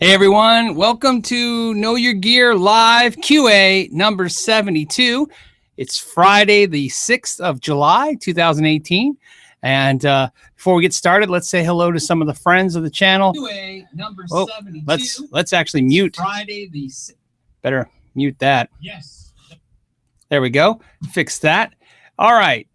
Hey everyone, welcome to Know Your Gear Live QA number 72. It's Friday, the 6th of July, 2018. And before we get started, let's say hello to some of the friends of the channel. QA number 72. Let's actually mute. Friday the 6th. Better mute that. Yes. There we go. Fix that. All right,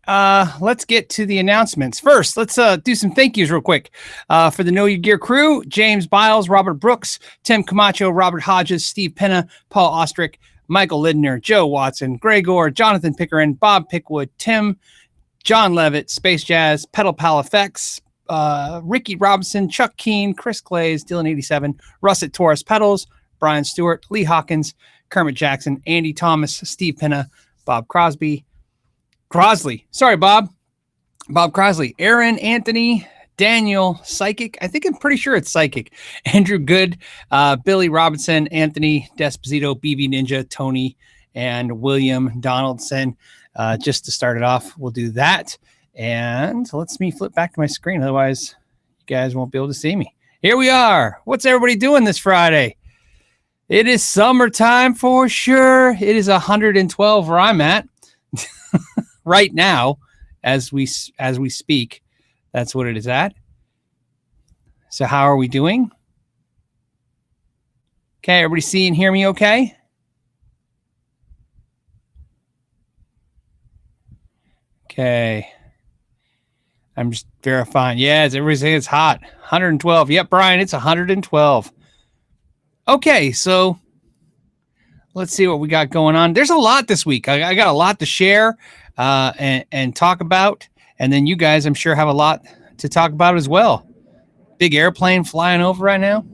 let's get to the announcements. First, let's do some thank yous real quick. For the Know Your Gear crew, James Biles, Robert Brooks, Tim Camacho, Robert Hodges, Steve Penna, Paul Ostrick, Michael Lidner, Joe Watson, Gregor, Jonathan Pickering, Bob Pickwood, Tim, John Levitt, Space Jazz, Pedal Pal Effects, Ricky Robinson, Chuck Keene, Chris Clays, Dylan87, Russet Torres Pedals, Brian Stewart, Lee Hawkins, Kermit Jackson, Andy Thomas, Steve Penna, Bob Crosley. Sorry, Bob Crosley, Aaron, Anthony, Daniel, Psychic. I'm pretty sure it's Psychic. Andrew Good, Billy Robinson, Anthony Desposito, BB Ninja, Tony, and William Donaldson. Just to start it off, we'll do that. And let me flip back to my screen. Otherwise, you guys won't be able to see me. Here we are. What's everybody doing this Friday? It is summertime for sure. It is 112 where I'm at. Right now, as we speak, that's what it is at. So how are we doing? Okay, everybody see and hear me okay? Okay. I'm just verifying. Yes, everybody's saying it's hot. 112. Yep, Brian, it's 112. Okay, so let's see what we got going on. There's a lot this week. I got a lot to share and talk about. And then you guys, I'm sure, have a lot to talk about as well. Big airplane flying over right now.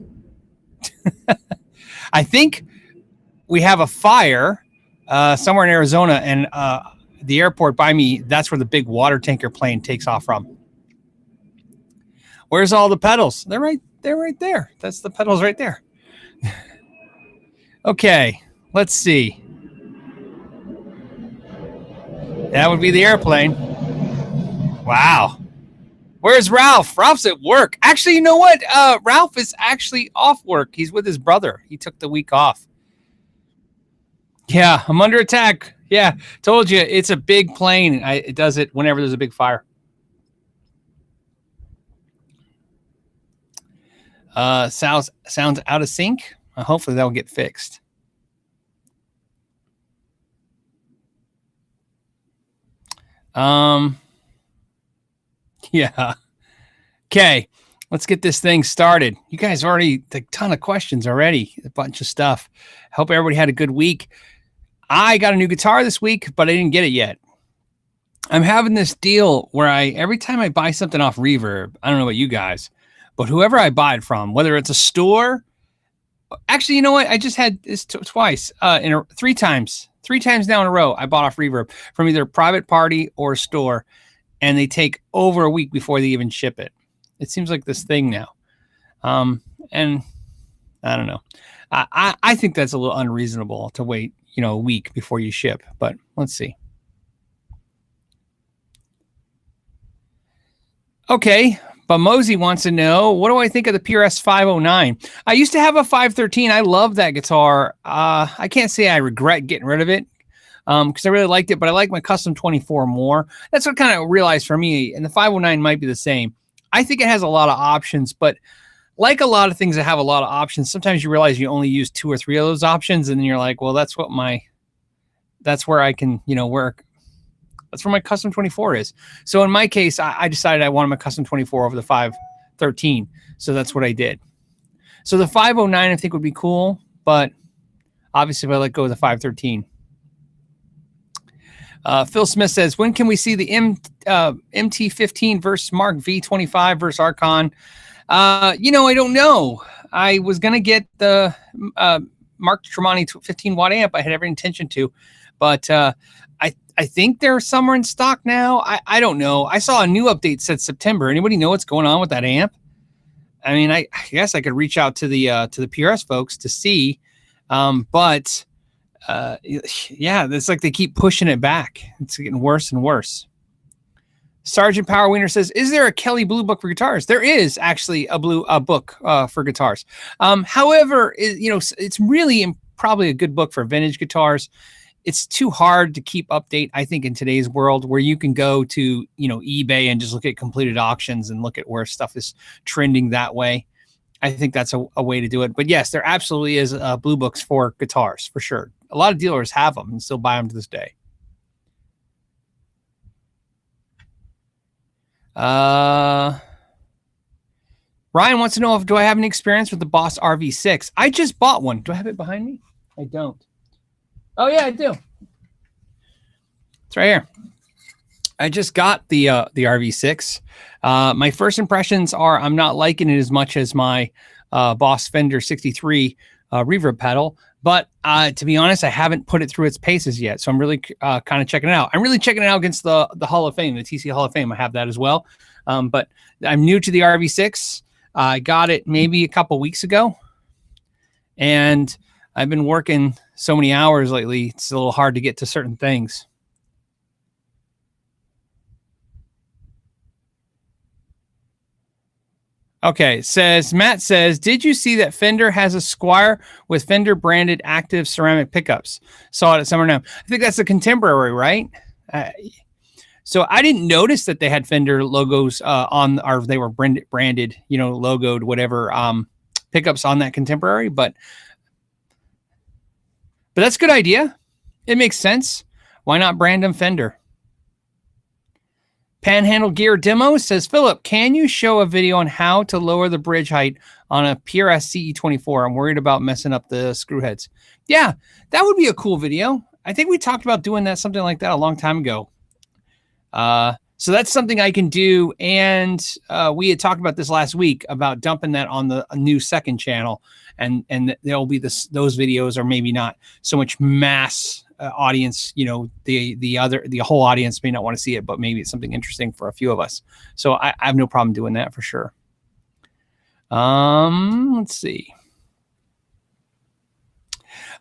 I think we have a fire somewhere in Arizona, and the airport by me, that's where the big water tanker plane takes off from. Where's all the pedals? They're right there. That's the pedals right there. Okay. Let's see. That would be the airplane. Wow. Where's Ralph? Ralph's at work. Actually, you know what? Ralph is actually off work. He's with his brother. He took the week off. Yeah, I'm under attack. Yeah, told you. It's a big plane. It does it whenever there's a big fire. Sounds out of sync. Hopefully that'll get fixed. Yeah. Okay, let's get this thing started. You guys already a ton of questions already, a bunch of stuff. Hope everybody had a good week. I got a new guitar this week, but I didn't get it yet. I'm having this deal where every time I buy something off Reverb, I don't know about you guys, but whoever I buy it from, whether it's a store, actually, you know what? I just had this twice, three times now in a row. I bought off Reverb from either a private party or a store, and they take over a week before they even ship it. It seems like this thing now. And I don't know. I think that's a little unreasonable to wait, a week before you ship, but let's see. Okay. But Mosey wants to know, what do I think of the PRS 509? I used to have a 513. I love that guitar. I can't say I regret getting rid of it because I really liked it, but I like my Custom 24 more. That's what kind of realized for me, and the 509 might be the same. I think it has a lot of options, but like a lot of things that have a lot of options, sometimes you realize you only use 2 or 3 of those options, and then you're like, well, that's where I can, work. That's where my Custom 24 is. So in my case, I decided I wanted my Custom 24 over the 513. So that's what I did. So the 509 I think would be cool, but obviously if I let go of the 513. Phil Smith says, when can we see the MT15 versus Mark V25 versus Archon? I don't know. I was going to get the Mark Tremonti 15 watt amp. I had every intention to, but I think they're somewhere in stock now. I don't know. I saw a new update said September. Anybody know what's going on with that amp? I mean, I guess I could reach out to the PRS folks to see, but yeah, it's like they keep pushing it back. It's getting worse and worse. Sergeant Power Wiener says, is there a Kelly Blue book for guitars? There is actually a book for guitars. However, it's really probably a good book for vintage guitars. It's too hard to keep update, I think, in today's world, where you can go to, eBay and just look at completed auctions and look at where stuff is trending that way. I think that's a way to do it. But yes, there absolutely is blue books for guitars, for sure. A lot of dealers have them and still buy them to this day. Ryan wants to know do I have any experience with the Boss RV6? I just bought one. Do I have it behind me? I don't. Oh yeah, I do. It's right here. I just got the RV6. My first impressions are I'm not liking it as much as my Boss Fender 63 reverb pedal. But to be honest, I haven't put it through its paces yet. So I'm really kind of checking it out. I'm really checking it out against the Hall of Fame, the TC Hall of Fame. I have that as well. But I'm new to the RV6. I got it maybe a couple weeks ago. And I've been working so many hours lately, it's a little hard to get to certain things. Okay, Matt says, did you see that Fender has a Squire with Fender branded active ceramic pickups? Saw it at Summer Now. I think that's a contemporary, right? So I didn't notice that they had Fender logos or they were branded, logoed, whatever, pickups on that contemporary, but that's a good idea. It makes sense. Why not brand them Fender? Panhandle Gear Demo says, Philip, can you show a video on how to lower the bridge height on a PRS CE24? I'm worried about messing up the screw heads. Yeah, that would be a cool video. I think we talked about doing something like that a long time ago. So that's something I can do. And we had talked about this last week about dumping that on the new second channel. And there'll be those videos, or maybe not so much mass audience, the whole audience may not want to see it, but maybe it's something interesting for a few of us. So I have no problem doing that for sure. Let's see.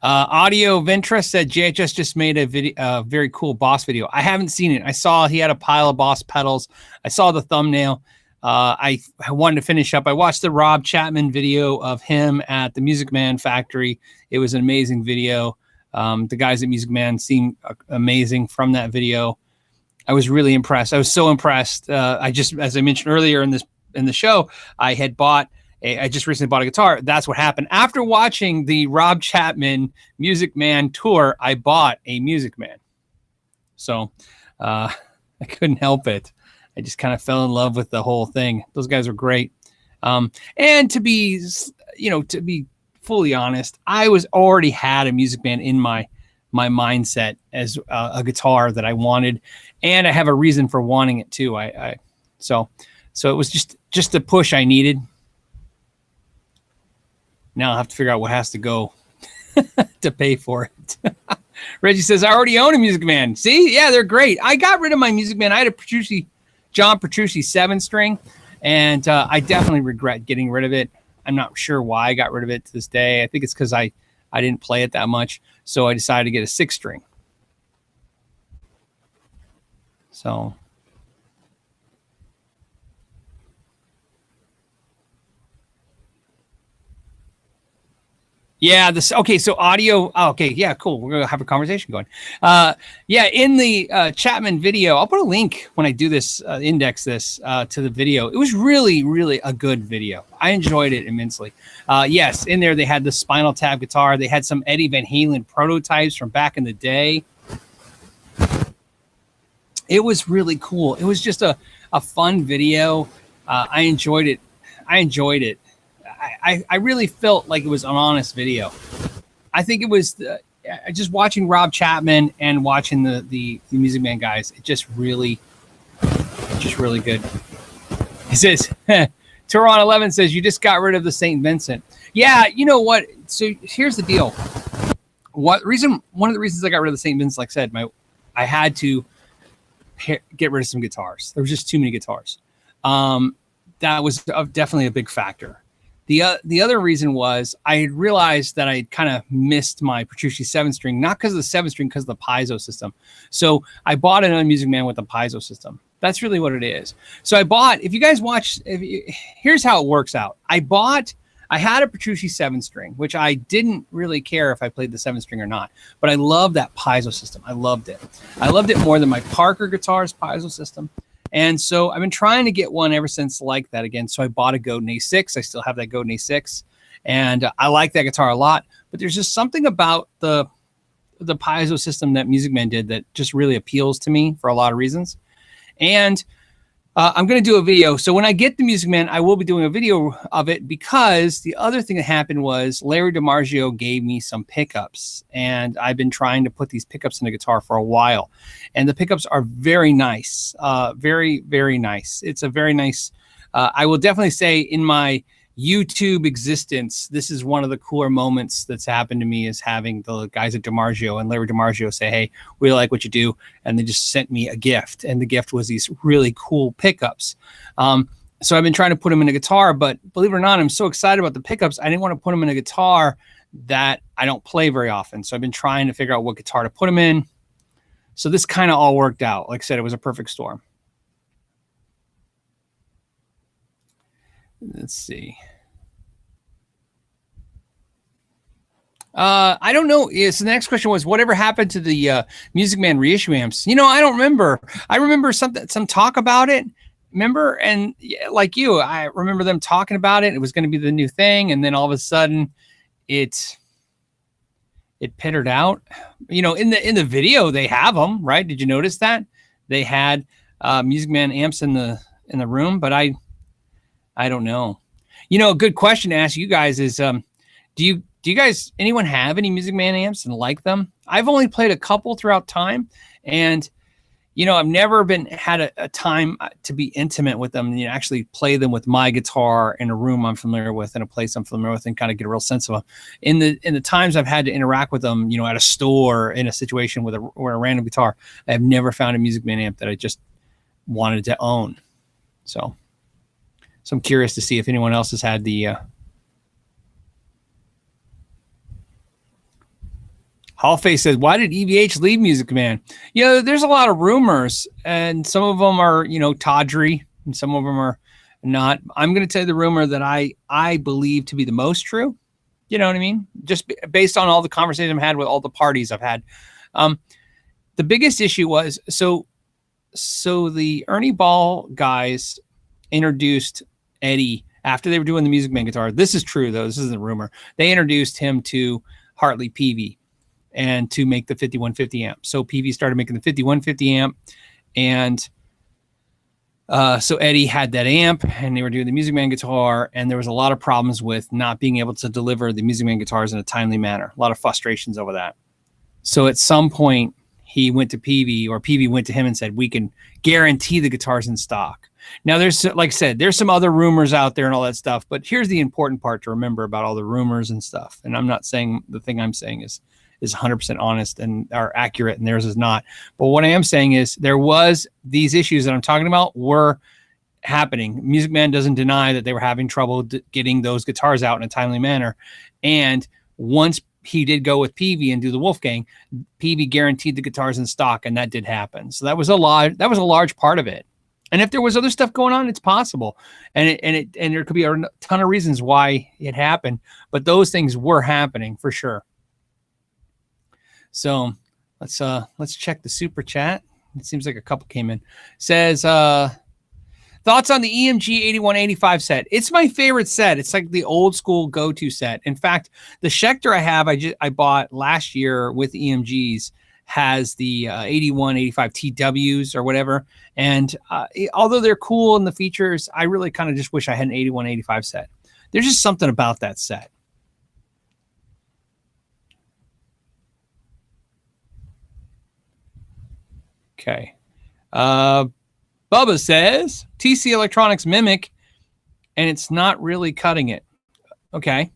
Audio Ventra said JHS just made a video, very cool Boss video. I haven't seen it. I saw he had a pile of Boss pedals. I saw the thumbnail. I wanted to finish up. I watched the Rob Chapman video of him at the Music Man factory. It was an amazing video. The guys at Music Man seemed amazing from that video. I was really impressed. I was so impressed. As I mentioned earlier in the show, I just recently bought a guitar. That's what happened. After watching the Rob Chapman Music Man tour, I bought a Music Man. So I couldn't help it. I just kind of fell in love with the whole thing. Those guys were great. And to be fully honest, I already had a Music Man in my mindset as a guitar that I wanted, and I have a reason for wanting it too. So it was just the push I needed. Now I'll have to figure out what has to go to pay for it. Reggie says, I already own a Music Man. See? Yeah, they're great. I got rid of my Music Man. I had a John Petrucci 7-string, and I definitely regret getting rid of it. I'm not sure why I got rid of it to this day. I think it's because I didn't play it that much, so I decided to get a 6-string. So... yeah, okay, so audio, okay, yeah, cool. We're going to have a conversation going. Yeah, in the Chapman video, I'll put a link when I do this, index this to the video. It was really, really a good video. I enjoyed it immensely. Yes, in there they had the Spinal Tap guitar. They had some Eddie Van Halen prototypes from back in the day. It was really cool. It was just a fun video. I enjoyed it. I really felt like it was an honest video. I think it was just watching Rob Chapman and watching the Music Man guys. It just really good. He says, Turon 11 says, you just got rid of the St. Vincent. Yeah, you know what? So here's the deal. One of the reasons I got rid of the St. Vincent, like I said, I had to get rid of some guitars. There was just too many guitars. That was definitely a big factor. The other reason was I had realized that I kind of missed my Petrucci 7-string, not because of the 7-string, because of the piezo system. So I bought another Music Man with a piezo system. That's really what it is. So I bought, if you guys watch, here's how it works out. I had a Petrucci 7-string, which I didn't really care if I played the 7-string or not, but I love that piezo system. I loved it. I loved it more than my Parker guitar's piezo system. And so I've been trying to get one ever since like that again. So I bought a Godin A6. I still have that Godin A6. And I like that guitar a lot. But there's just something about the piezo system that Music Man did that just really appeals to me for a lot of reasons. And I'm going to do a video. So when I get the Music Man, I will be doing a video of it, because the other thing that happened was Larry DiMarzio gave me some pickups, and I've been trying to put these pickups in the guitar for a while, and the pickups are very nice. Very, very nice. It's a very nice, I will definitely say in my YouTube existence, this is one of the cooler moments that's happened to me, is having the guys at DiMarzio and Larry DiMarzio say, hey, we like what you do. And they just sent me a gift. And the gift was these really cool pickups. So I've been trying to put them in a guitar, but believe it or not, I'm so excited about the pickups. I didn't want to put them in a guitar that I don't play very often. So I've been trying to figure out what guitar to put them in. So this kind of all worked out. Like I said, it was a perfect storm. Let's see. I don't know. Yes, the next question was, whatever happened to the Music Man reissue amps? You know, I don't remember. I remember some talk about it. Remember? And like you, I remember them talking about it. It was going to be the new thing, and then all of a sudden, it petered out. You know, in the video they have them, right? Did you notice that they had Music Man amps in the room? But I don't know. You know, a good question to ask you guys is, do you guys, anyone have any Music Man amps and like them? I've only played a couple throughout time, and you know, I've never had a time to be intimate with them, you know, actually play them with my guitar in a room I'm familiar with, in a place I'm familiar with, and kind of get a real sense of them. In the times I've had to interact with them, you know, at a store, in a situation with a random guitar, I have never found a Music Man amp that I just wanted to own. So I'm curious to see if anyone else has had the Hallface says, why did EVH leave Music Man? You know, there's a lot of rumors, and some of them are, you know, tawdry, and some of them are not. I'm going to tell you the rumor that I believe to be the most true. You know what I mean? Just based on all the conversations I've had with all the parties I've had. The biggest issue was, so the Ernie Ball guys introduced Eddie after they were doing the Music Man guitar. This is true, though. This isn't a rumor. They introduced him to Hartley Peavey, and to make the 5150 amp. So Peavey started making the 5150 amp, and so Eddie had that amp, and they were doing the Music Man guitar, and there was a lot of problems with not being able to deliver the Music Man guitars in a timely manner. A lot of frustrations over that. So at some point, he went to Peavey, or Peavey went to him and said, we can guarantee the guitars in stock. Now, there's, like I said, there's some other rumors out there and all that stuff, but here's the important part to remember about all the rumors and stuff. And I'm not saying the thing I'm saying is 100% honest and are accurate, and theirs is not. But what I am saying is there was these issues that I'm talking about were happening. Music Man doesn't deny that they were having trouble getting those guitars out in a timely manner. And once he did go with Peavey and do the Wolfgang, Peavey guaranteed the guitars in stock, and that did happen. So that was a large part of it. And if there was other stuff going on, it's possible. And there could be a ton of reasons why it happened, but those things were happening for sure. So let's check the super chat. It seems like a couple came in. Says, thoughts on the EMG 8185 set? It's my favorite set. It's like the old school go-to set. In fact, the Schecter I bought last year with EMGs has the 8185 TWs or whatever. And although they're cool in the features, I really kind of just wish I had an 8185 set. There's just something about that set. Okay. Bubba says TC Electronics Mimic, and it's not really cutting it. Okay.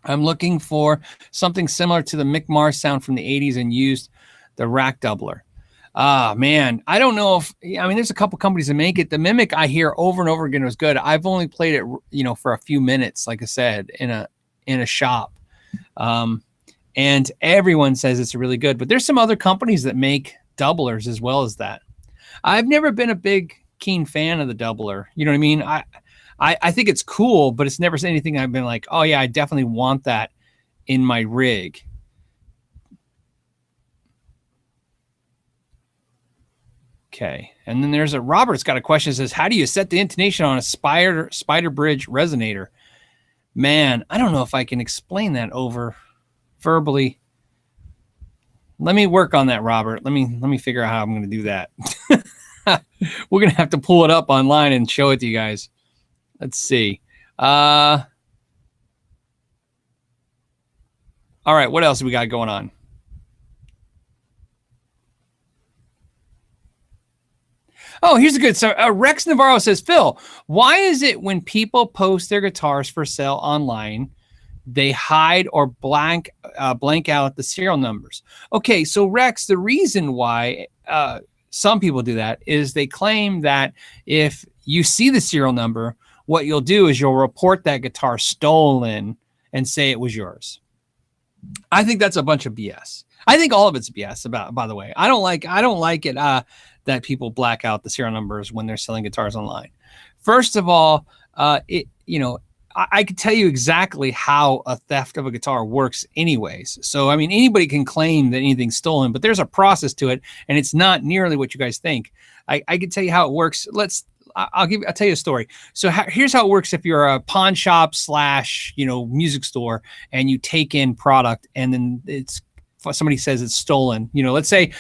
I'm looking for something similar to the Mick Mars sound from the 80s and used the rack doubler. Man, I don't know if, I mean, there's a couple companies that make it. The Mimic I hear over and over again was good. I've only played it, you know, for a few minutes, like I said, in a shop. And everyone says it's really good, but there's some other companies that make doublers as well as that. I've never been a big keen fan of the doubler. You know what I mean? I think it's cool, but it's never anything I've been like, oh yeah, I definitely want that in my rig. Okay. And then there's Robert's got a question that says, how do you set the intonation on a spider bridge resonator? Man, I don't know if I can explain that over verbally. Let me work on that, Robert. Let me figure out how I'm going to do that. We're going to have to pull it up online and show it to you guys. Let's see. All right. What else have we got going on? Oh, here's a good. So Rex Navarro says, Phil, why is it when people post their guitars for sale online, they hide or blank out the serial numbers? Okay, so Rex, the reason why some people do that is they claim that if you see the serial number, what you'll do is you'll report that guitar stolen and say it was yours. I think that's a bunch of BS. I think all of it's BS. By the way, I don't like it that people black out the serial numbers when they're selling guitars online. First of all, I could tell you exactly how a theft of a guitar works anyways. So, I mean, anybody can claim that anything's stolen, but there's a process to it, and it's not nearly what you guys think. I can tell you how it works. I'll tell you a story. So here's how it works. If you're a pawn shop / music store and you take in product and then somebody says it's stolen, let's say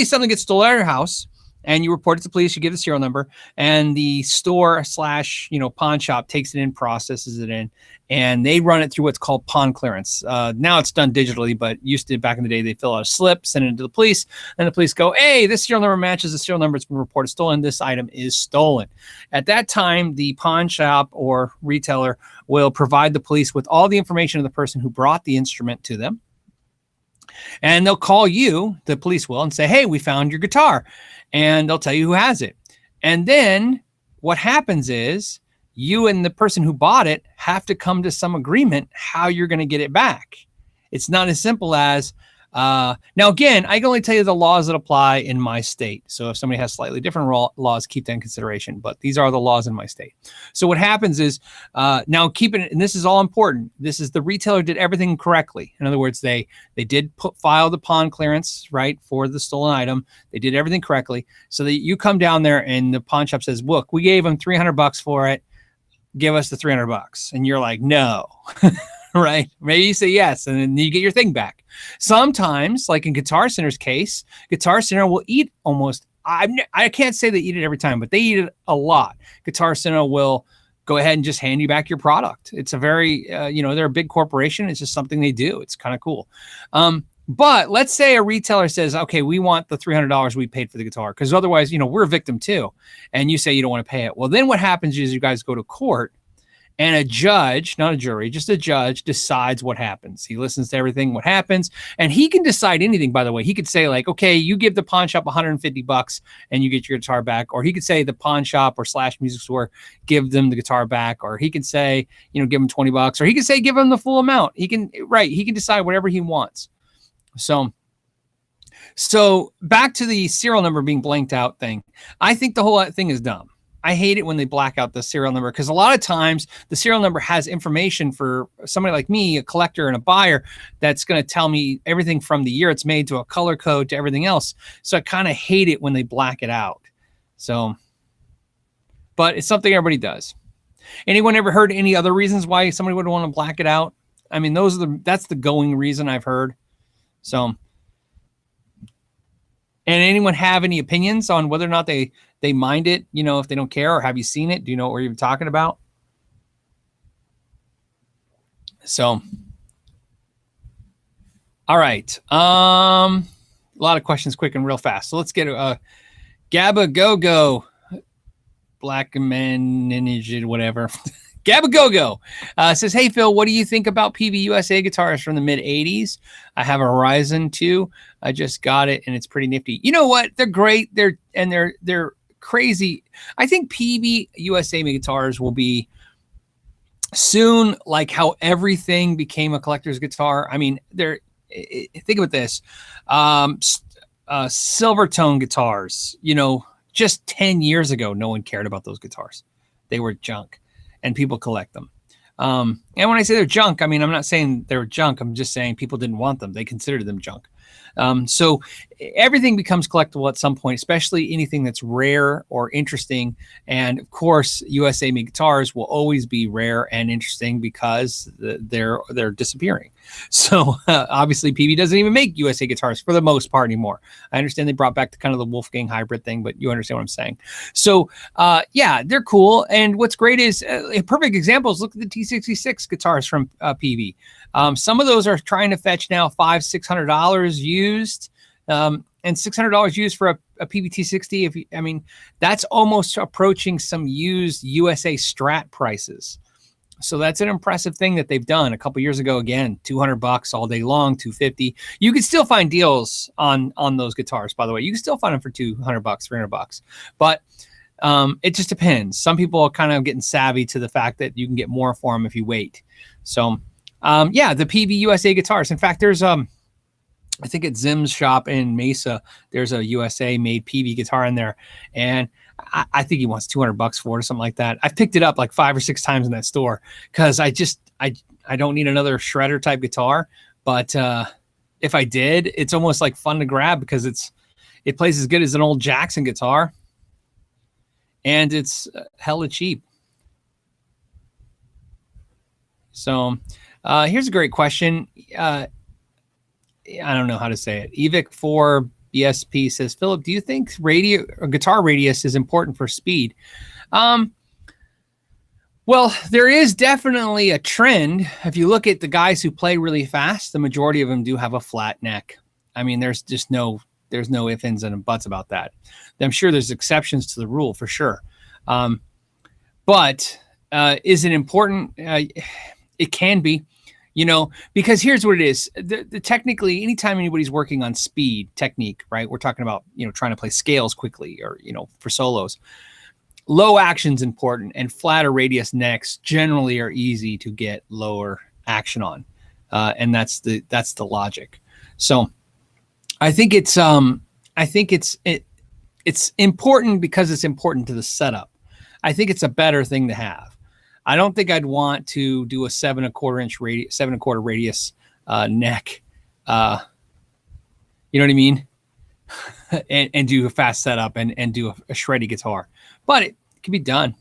something gets stolen at your house, and you report it to police, you give the serial number, and the store / pawn shop takes it in, processes it in, and they run it through what's called pawn clearance. Now it's done digitally, but used to back in the day, they fill out a slip, send it to the police, and the police go, hey, this serial number matches the serial number that's been reported stolen. This item is stolen. At that time, the pawn shop or retailer will provide the police with all the information of the person who brought the instrument to them. And they'll call you, the police will, and say, hey, we found your guitar. And they'll tell you who has it. And then what happens is you and the person who bought it have to come to some agreement how you're going to get it back. It's not as simple as, now again, I can only tell you the laws that apply in my state. So if somebody has slightly different laws, keep that in consideration. But these are the laws in my state. So what happens is, now keep it, and this is all important. This is the retailer did everything correctly. In other words, they did file the pawn clearance, right, for the stolen item. They did everything correctly. So that you come down there and the pawn shop says, look, we gave them $300 for it. Give us the $300. And you're like, no. Right? Maybe you say yes, and then you get your thing back. Sometimes, like in Guitar Center's case, Guitar Center will eat almost, I can't say they eat it every time, but they eat it a lot. Guitar Center will go ahead and just hand you back your product. It's a very, they're a big corporation. It's just something they do. It's kind of cool. But let's say a retailer says, okay, we want the $300 we paid for the guitar, because otherwise, we're a victim too. And you say you don't want to pay it. Well, then what happens is you guys go to court, and a judge, not a jury, just a judge decides what happens. He listens to everything, what happens, and he can decide anything, by the way. He could say like, okay, you give the pawn shop $150 and you get your guitar back. Or he could say the pawn shop or / music store, give them the guitar back. Or he could say, give them $20. Or he could say, give them the full amount. He can decide whatever he wants. So back to the serial number being blanked out thing. I think the whole thing is dumb. I hate it when they black out the serial number, because a lot of times the serial number has information for somebody like me, a collector and a buyer, that's going to tell me everything from the year it's made to a color code to everything else. So I kind of hate it when they black it out. But it's something everybody does. Anyone ever heard any other reasons why somebody would want to black it out? I mean, that's the going reason I've heard. And anyone have any opinions on whether or not they mind it, if they don't care, or have you seen it? Do you know what we're even talking about? So, all right. A lot of questions quick and real fast. So let's get Gabba Go Black Man, whatever. Gabagogo says, hey, Phil, what do you think about Peavey USA guitars from the mid-'80s? I have a Horizon 2. I just got it, and it's pretty nifty. You know what? They're great. They're crazy. I think Peavey USA guitars will be soon like how everything became a collector's guitar. I mean, think about this. Silver tone guitars, just 10 years ago, no one cared about those guitars. They were junk, and people collect them. And when I say they're junk, I mean, I'm not saying they're junk. I'm just saying people didn't want them. They considered them junk. So everything becomes collectible at some point, especially anything that's rare or interesting. And of course, USA made guitars will always be rare and interesting because they're disappearing. So obviously Peavey doesn't even make USA guitars for the most part anymore. I understand they brought back the kind of the Wolfgang hybrid thing, but you understand what I'm saying. So yeah, they're cool. And what's great is a perfect example is look at the T66 guitars from Peavey. Some of those are trying to fetch now $500-600 used, and $600 used for a Peavey T60. I mean, that's almost approaching some used USA Strat prices. So that's an impressive thing that they've done. A couple years ago, again, $200 all day long, $250. You can still find deals on those guitars, by the way. You can still find them for $200, $300. But it just depends. Some people are kind of getting savvy to the fact that you can get more for them if you wait. So yeah, the Peavey USA guitars. In fact, there's I think at Zim's shop in Mesa, there's a USA made Peavey guitar in there, and I think he wants $200 for it or something like that. I've picked it up like 5 or 6 times in that store because I don't need another shredder type guitar. But if I did, it's almost like fun to grab because it plays as good as an old Jackson guitar, and it's hella cheap. So here's a great question. I don't know how to say it. Evic4 BSP says, Philip, do you think guitar radius is important for speed? Well, there is definitely a trend. If you look at the guys who play really fast, the majority of them do have a flat neck. I mean, there's no ifs, ands, and buts about that. I'm sure there's exceptions to the rule for sure. But is it important? It can be. Because here's what it is. Technically, anytime anybody's working on speed technique, right? We're talking about, trying to play scales quickly or, for solos. Low action's important, and flatter radius necks generally are easy to get lower action on. And that's the logic. So I think it's important because it's important to the setup. I think it's a better thing to have. I don't think I'd want to do a 7.25 radius neck. You know what I mean? and do a fast setup and do a shreddy guitar, but it can be done.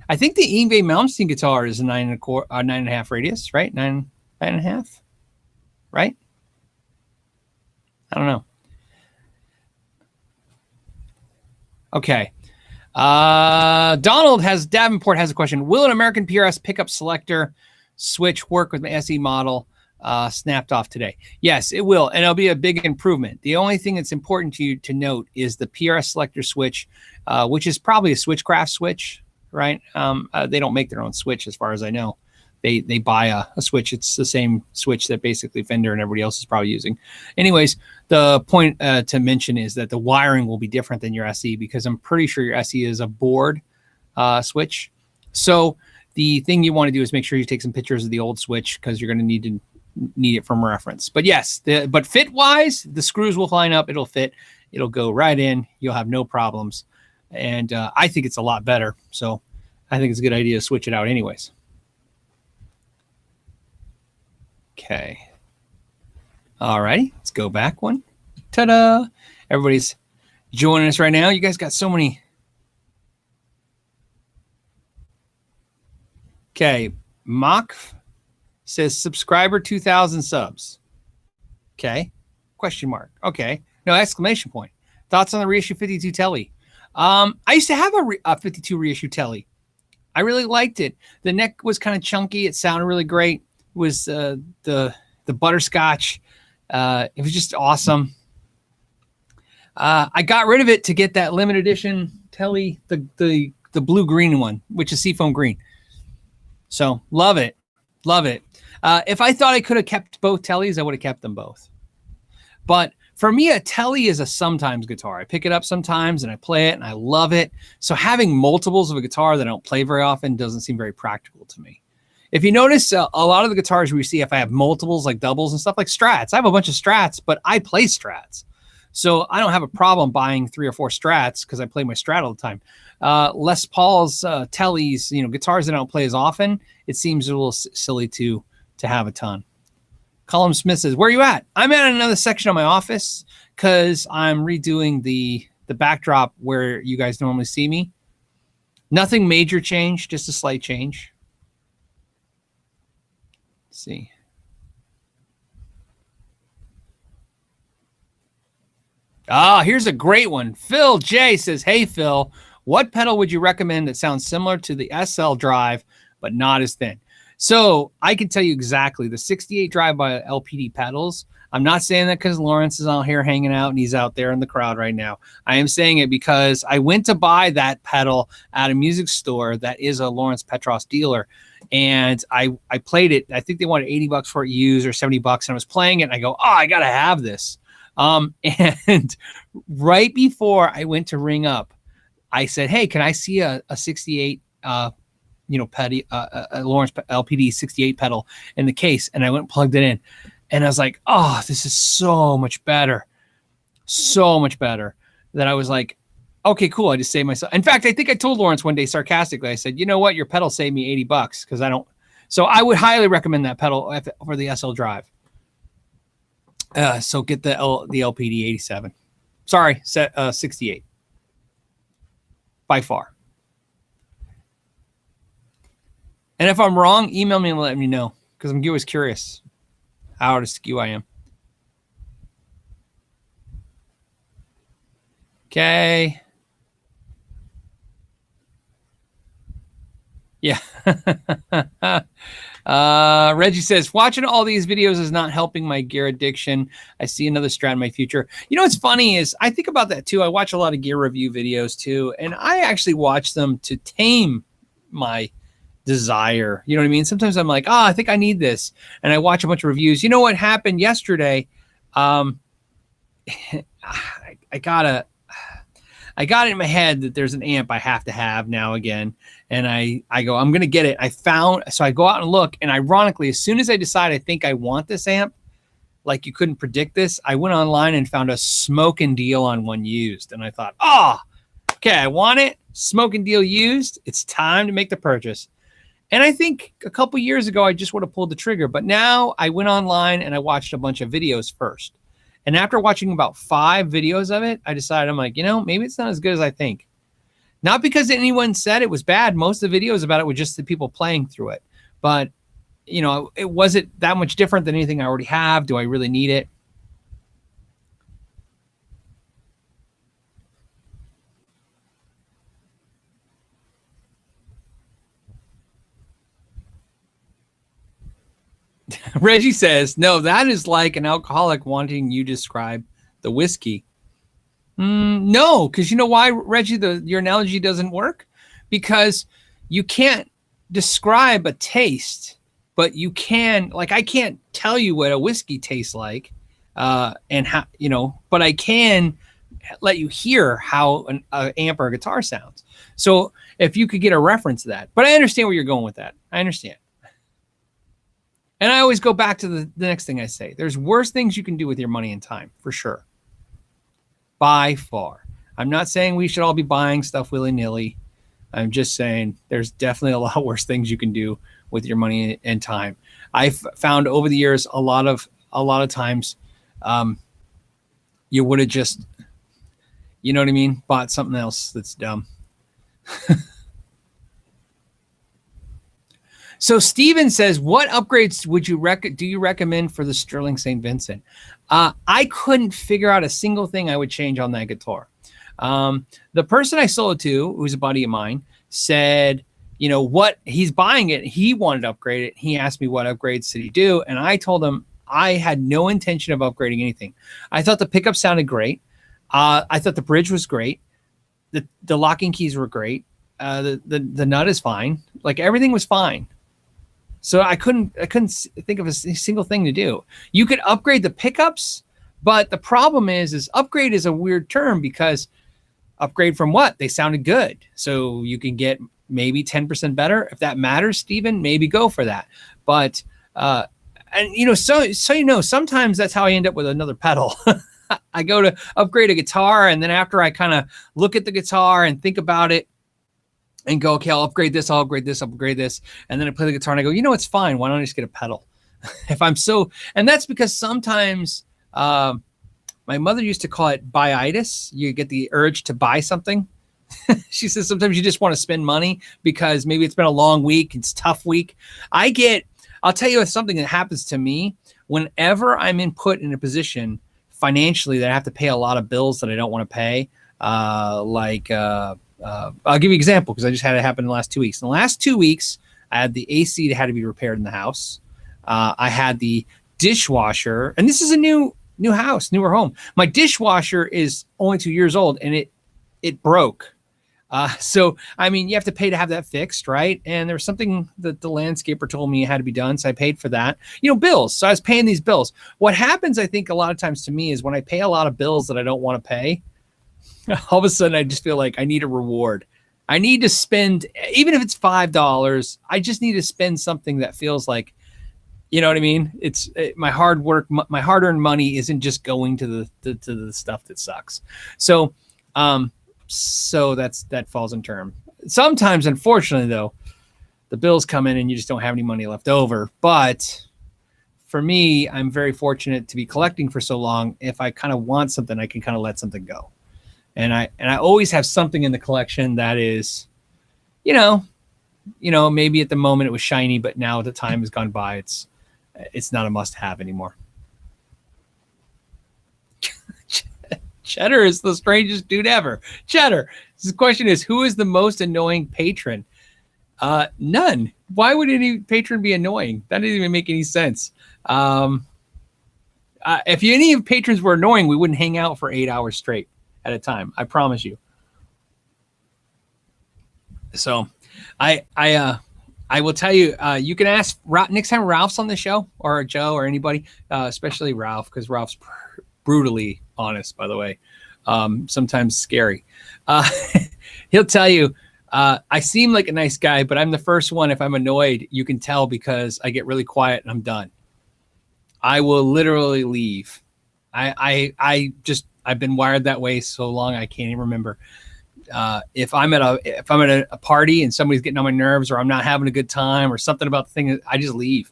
I think the Yngwie Malmsteen guitar is a 9.5 radius, right? 9.5, right? I don't know. Okay. Davenport has a question. Will an American PRS pickup selector switch work with my SE model snapped off today? Yes, it will, and it'll be a big improvement. The only thing that's important to you to note is the PRS selector switch, which is probably a Switchcraft switch, right? They don't make their own switch as far as I know. They buy a switch. It's the same switch that basically Fender and everybody else is probably using. Anyways, the point to mention is that the wiring will be different than your SE because I'm pretty sure your SE is a board switch. So the thing you want to do is make sure you take some pictures of the old switch because you're going to need it from reference. But yes, but fit wise, the screws will line up. It'll fit. It'll go right in. You'll have no problems. And I think it's a lot better. So I think it's a good idea to switch it out anyways. Okay. All righty. Let's go back one. Ta-da. Everybody's joining us right now. You guys got so many. Okay. Mock says subscriber 2,000 subs. Okay. Question mark. Okay. No, exclamation point. Thoughts on the reissue 52 Tele? I used to have a 52 reissue Tele. I really liked it. The neck was kind of chunky. It sounded really great. Was the butterscotch. It was just awesome. I got rid of it to get that limited edition Tele, the blue green one, which is seafoam green. So love it. Love it. If I thought I could have kept both Teles, I would have kept them both. But for me, a Tele is a sometimes guitar. I pick it up sometimes and I play it and I love it. So having multiples of a guitar that I don't play very often doesn't seem very practical to me. If you notice, a lot of the guitars we see, if I have multiples like doubles and stuff like Strats, I have a bunch of Strats, but I play Strats. So I don't have a problem buying 3 or 4 Strats because I play my Strat all the time. Les Paul's, Teles, guitars that I don't play as often, it seems a little silly to have a ton. Colin Smith says, where are you at? I'm at another section of my office because I'm redoing the backdrop where you guys normally see me. Nothing major change, just a slight change. Let's see. Here's a great one. Phil J says, hey, Phil, what pedal would you recommend that sounds similar to the SL drive, but not as thin? So I can tell you exactly the 68 drive by LPD pedals. I'm not saying that because Lawrence is out here hanging out and he's out there in the crowd right now. I am saying it because I went to buy that pedal at a music store that is a Lawrence Petros dealer. And I played it. I think they wanted $80 for it used or $70. And I was playing it and I go, I got to have this. And right before I went to ring up, I said, hey, can I see a 68, pedal, a Lawrence LPD 68 pedal in the case? And I went and plugged it in. And I was like, oh, this is so much better. So much better that I was like, okay, cool. I just saved myself. In fact, I think I told Lawrence one day sarcastically, I said, you know what? Your pedal saved me $80 because I don't. So I would highly recommend that pedal for the SL drive. So get the LPD 87. Sorry, 68. By far. And if I'm wrong, email me and let me know because I'm always curious how out of skew I am. Okay. Yeah. Reggie says, watching all these videos is not helping my gear addiction. I see another Strat in my future. You know what's funny is I think about that too. I watch a lot of gear review videos too, and I actually watch them to tame my desire. You know what I mean? Sometimes I'm like, I think I need this. And I watch a bunch of reviews. You know what happened yesterday? I got it in my head that there's an amp I have to have now again. And I go, I'm going to get it. So I go out and look. And ironically, as soon as I decide I think I want this amp, like you couldn't predict this, I went online and found a smoking deal on one used. And I thought, okay, I want it. Smoking deal used. It's time to make the purchase. And I think a couple years ago, I just would have pulled the trigger. But now I went online and I watched a bunch of videos first. And after watching about 5 videos of it, I decided, I'm like, maybe it's not as good as I think. Not because anyone said it was bad. Most of the videos about it were just the people playing through it. But, it wasn't that much different than anything I already have. Do I really need it? Reggie says, no, that is like an alcoholic wanting you to describe the whiskey. No, because you know why, Reggie, your analogy doesn't work? Because you can't describe a taste, but you can, like, I can't tell you what a whiskey tastes like, and how, but I can let you hear how an amp or a guitar sounds. So if you could get a reference to that, but I understand where you're going with that. I understand. And I always go back to the next thing I say. There's worse things you can do with your money and time, for sure. By far. I'm not saying we should all be buying stuff willy-nilly. I'm just saying there's definitely a lot worse things you can do with your money and time. I've found over the years a lot of times you would have just, you know what I mean, bought something else that's dumb. So Steven says, what upgrades would you do you recommend for the Sterling St. Vincent? I couldn't figure out a single thing I would change on that guitar. The person I sold it to, who's a buddy of mine, said, what he's buying it. He wanted to upgrade it. He asked me what upgrades did he do. And I told him I had no intention of upgrading anything. I thought the pickup sounded great. I thought the bridge was great. The locking keys were great. The nut is fine. Like everything was fine. So I couldn't think of a single thing to do. You could upgrade the pickups, but the problem is upgrade is a weird term because upgrade from what? They sounded good. So you can get maybe 10% better. If that matters, Steven, maybe go for that. But, and you know, so you know, sometimes that's how I end up with another pedal. I go to upgrade a guitar, and then after I kind of look at the guitar and think about it and go, okay, I'll upgrade this, I'll upgrade this, I'll upgrade this. And then I play the guitar and I go, you know, it's fine. Why don't I just get a pedal? If I'm so, and that's because sometimes, my mother used to call it buyitis. You get the urge to buy something. She says sometimes you just want to spend money because maybe it's been a long week. It's a tough week. I'll tell you something that happens to me whenever I'm put in a position financially that I have to pay a lot of bills that I don't want to pay. I'll give you an example because I just had it happen in the last 2 weeks. In the last 2 weeks, I had the AC that had to be repaired in the house. I had the dishwasher, and this is a new house, newer home. My dishwasher is only 2 years old and it broke. So, I mean, you have to pay to have that fixed, right? And there was something that the landscaper told me had to be done. So I paid for that, you know, bills. So I was paying these bills. What happens, I think a lot of times to me is when I pay a lot of bills that I don't want to pay, all of a sudden I just feel like I need a reward. I need to spend, even if it's $5, I just need to spend something that feels like, you know what I mean? My hard work, my hard-earned money isn't just going to the stuff that sucks. So, so that falls in term. Sometimes, unfortunately, though, the bills come in and you just don't have any money left over. But for me, I'm very fortunate to be collecting for so long. If I kind of want something, I can kind of let something go. And I always have something in the collection that is, you know, maybe at the moment it was shiny, but now the time has gone by. It's not a must-have anymore. Cheddar is the strangest dude ever. Cheddar, the question is, who is the most annoying patron? None. Why would any patron be annoying? That doesn't even make any sense. If any of patrons were annoying, we wouldn't hang out for 8 hours straight at a time. I promise you. So I will tell you, you can ask next time Ralph's on the show, or Joe, or anybody, especially Ralph, because Ralph's brutally honest, by the way, sometimes scary. He'll tell you, I seem like a nice guy, but I'm the first one. If I'm annoyed, you can tell because I get really quiet and I'm done. I will literally leave. I've been wired that way so long I can't even remember. If I'm at a party and somebody's getting on my nerves, or I'm not having a good time, or something about the thing, I just leave.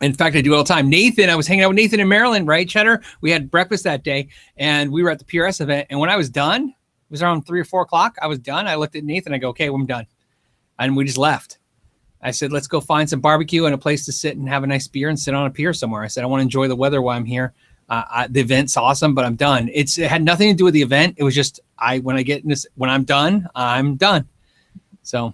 In fact, I do it all the time. Nathan, I was hanging out with Nathan in Maryland, right, Cheddar? We had breakfast that day, and we were at the PRS event. And when I was done, it was around 3 or 4 o'clock. I was done. I looked at Nathan. I go, okay, well, I'm done. And we just left. I said, let's go find some barbecue and a place to sit and have a nice beer and sit on a pier somewhere. I said, I want to enjoy the weather while I'm here. The event's awesome, but I'm done. It had nothing to do with the event. It was just when I'm done, I'm done. So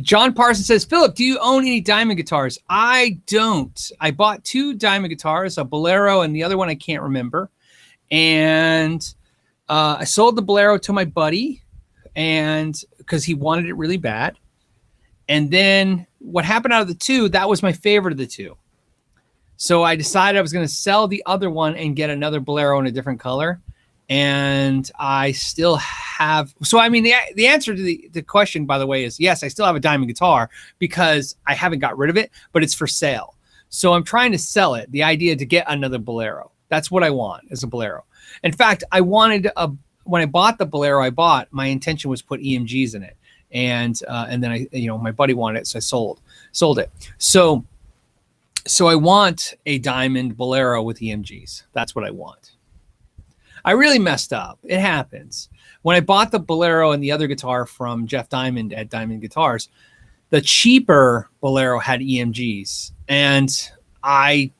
John Parsons says, Philip, do you own any diamond guitars? I don't. I bought 2 diamond guitars, a Bolero and the other one I can't remember. And I sold the Bolero to my buddy, and because he wanted it really bad. And then what happened out of the 2, that was my favorite of the 2. So I decided I was going to sell the other one and get another Bolero in a different color. And I still have, so I mean, the answer to the question, by the way, is yes, I still have a diamond guitar because I haven't got rid of it, but it's for sale. So I'm trying to sell it. The idea to get another Bolero. That's what I want, is a Bolero. In fact, I wanted when I bought the Bolero my intention was put EMGs in it. And then my buddy wanted it. So I sold it. So I want a diamond Bolero with EMGs. That's what I want. I really messed up. It happens. When I bought the Bolero and the other guitar from Jeff Diamond at Diamond Guitars, the cheaper Bolero had EMGs. And I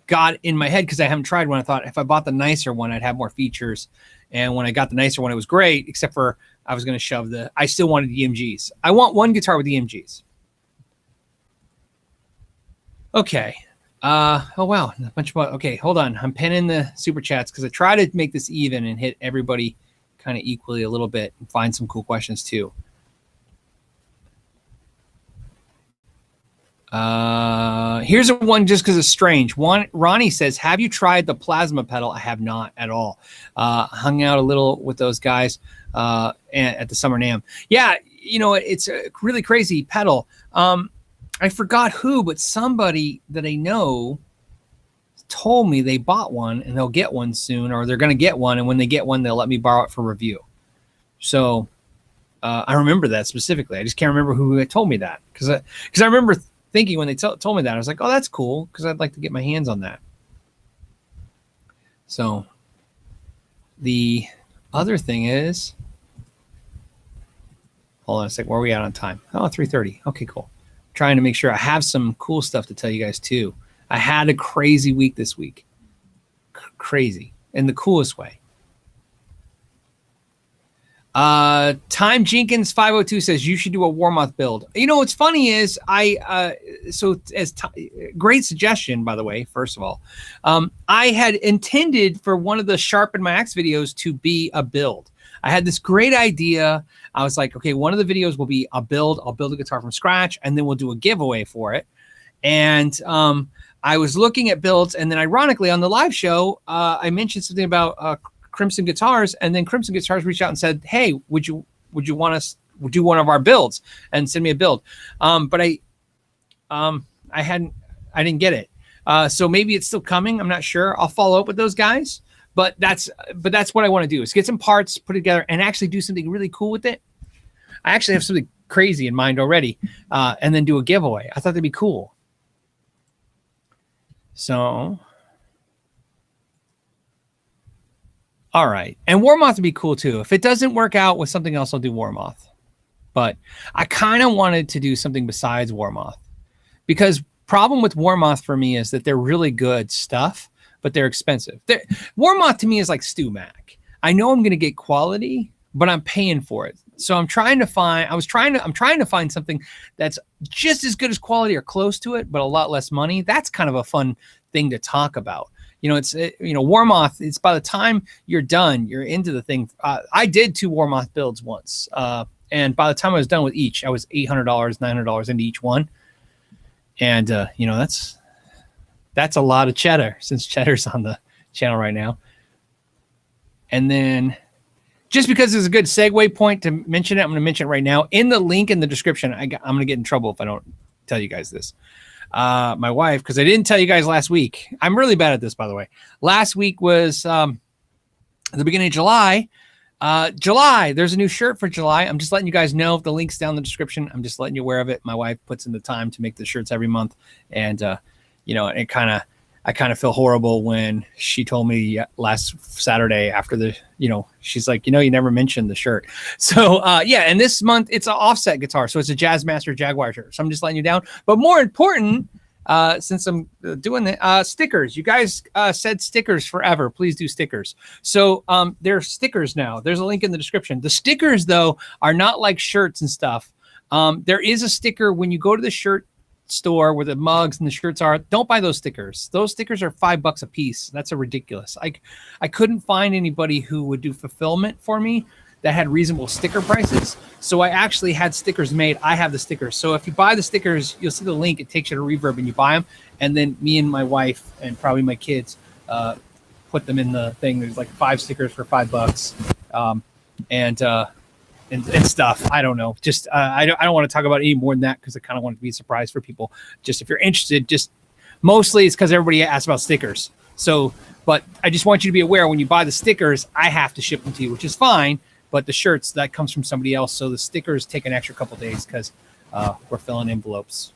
got in my head, because I haven't tried one, I thought if I bought the nicer one, I'd have more features. And when I got the nicer one, it was great, except for I was going to shove I still wanted EMGs. I want one guitar with EMGs. Okay. Oh, wow. A bunch of, okay, hold on. I'm penning the super chats because I try to make this even and hit everybody kind of equally a little bit and find some cool questions too. Here's a one just because it's strange. Ronnie says, have you tried the plasma pedal? I have not at all. Hung out a little with those guys at the Summer NAMM. Yeah, you know, it's a really crazy pedal. I forgot who, but somebody that I know told me they bought one and they'll get one soon, or they're going to get one. And when they get one, they'll let me borrow it for review. So I remember that specifically. I just can't remember who told me that because I remember thinking when they told me that, I was like, oh, that's cool, because I'd like to get my hands on that. So the other thing is, hold on a sec, where are we at on time? Oh, 3:30. Okay, cool. Trying to make sure I have some cool stuff to tell you guys too. I had a crazy week this week. Crazy in the coolest way. Time Jenkins 502 says you should do a Warmoth build. You know what's funny is great suggestion, by the way. First of all, I had intended for one of the Sharpen My Axe videos to be a build. I had this great idea. I was like, okay, one of the videos will be a build. I'll build a guitar from scratch, and then we'll do a giveaway for it. And I was looking at builds, and then ironically on the live show, I mentioned something about Crimson Guitars, and then Crimson Guitars reached out and said, hey, would you want us to do one of our builds and send me a build? But I didn't get it. So maybe it's still coming. I'm not sure. I'll follow up with those guys, but that's what I want to do, is get some parts, put it together, and actually do something really cool with it. I actually have something crazy in mind already, and then do a giveaway. I thought that'd be cool. So, all right. And Warmoth would be cool too. If it doesn't work out with something else, I'll do Warmoth. But I kind of wanted to do something besides Warmoth, because problem with Warmoth for me is that they're really good stuff, but they're expensive. Warmoth to me is like Stu Mac. I know I'm going to get quality, but I'm paying for it. So I'm trying to find, I'm trying to find something that's just as good as quality or close to it, but a lot less money. That's kind of a fun thing to talk about. You know, Warmoth, it's by the time you're done, you're into the thing. I did 2 Warmoth builds once. And by the time I was done with each, I was $800, $900 into each one. And, you know, that's a lot of cheddar, since cheddar's on the channel right now. And then, just because it's a good segue point to mention it, I'm going to mention it right now. In the link in the description, I'm going to get in trouble if I don't tell you guys this. My wife, because I didn't tell you guys last week. I'm really bad at this, by the way. Last week was at the beginning of July. July, there's a new shirt for July. I'm just letting you guys know. The link's down in the description. I'm just letting you aware of it. My wife puts in the time to make the shirts every month. And, you know, I kind of feel horrible when she told me last Saturday after the, you know, she's like, you know, you never mentioned the shirt. So, yeah, and this month it's an offset guitar. So it's a Jazzmaster Jaguar shirt. So I'm just letting you down. But more important, since I'm doing the stickers, you guys said stickers forever. Please do stickers. So there are stickers now. There's a link in the description. The stickers, though, are not like shirts and stuff. There is a sticker when you go to the shirt store where the mugs and the shirts are. Don't buy those stickers. Those stickers are $5 a piece. That's a ridiculous. I couldn't find anybody who would do fulfillment for me that had reasonable sticker prices. So I actually had stickers made. I have the stickers. So if you buy the stickers, you'll see the link. It takes you to Reverb and you buy them. And then me and my wife and probably my kids put them in the thing. There's like 5 stickers for $5. And stuff. I don't know. Just I don't want to talk about it any more than that, because I kind of want it to be a surprise for people. Just if you're interested, just mostly it's because everybody asks about stickers. So, but I just want you to be aware, when you buy the stickers, I have to ship them to you, which is fine. But the shirts, that comes from somebody else. So the stickers take an extra couple days because we're filling envelopes.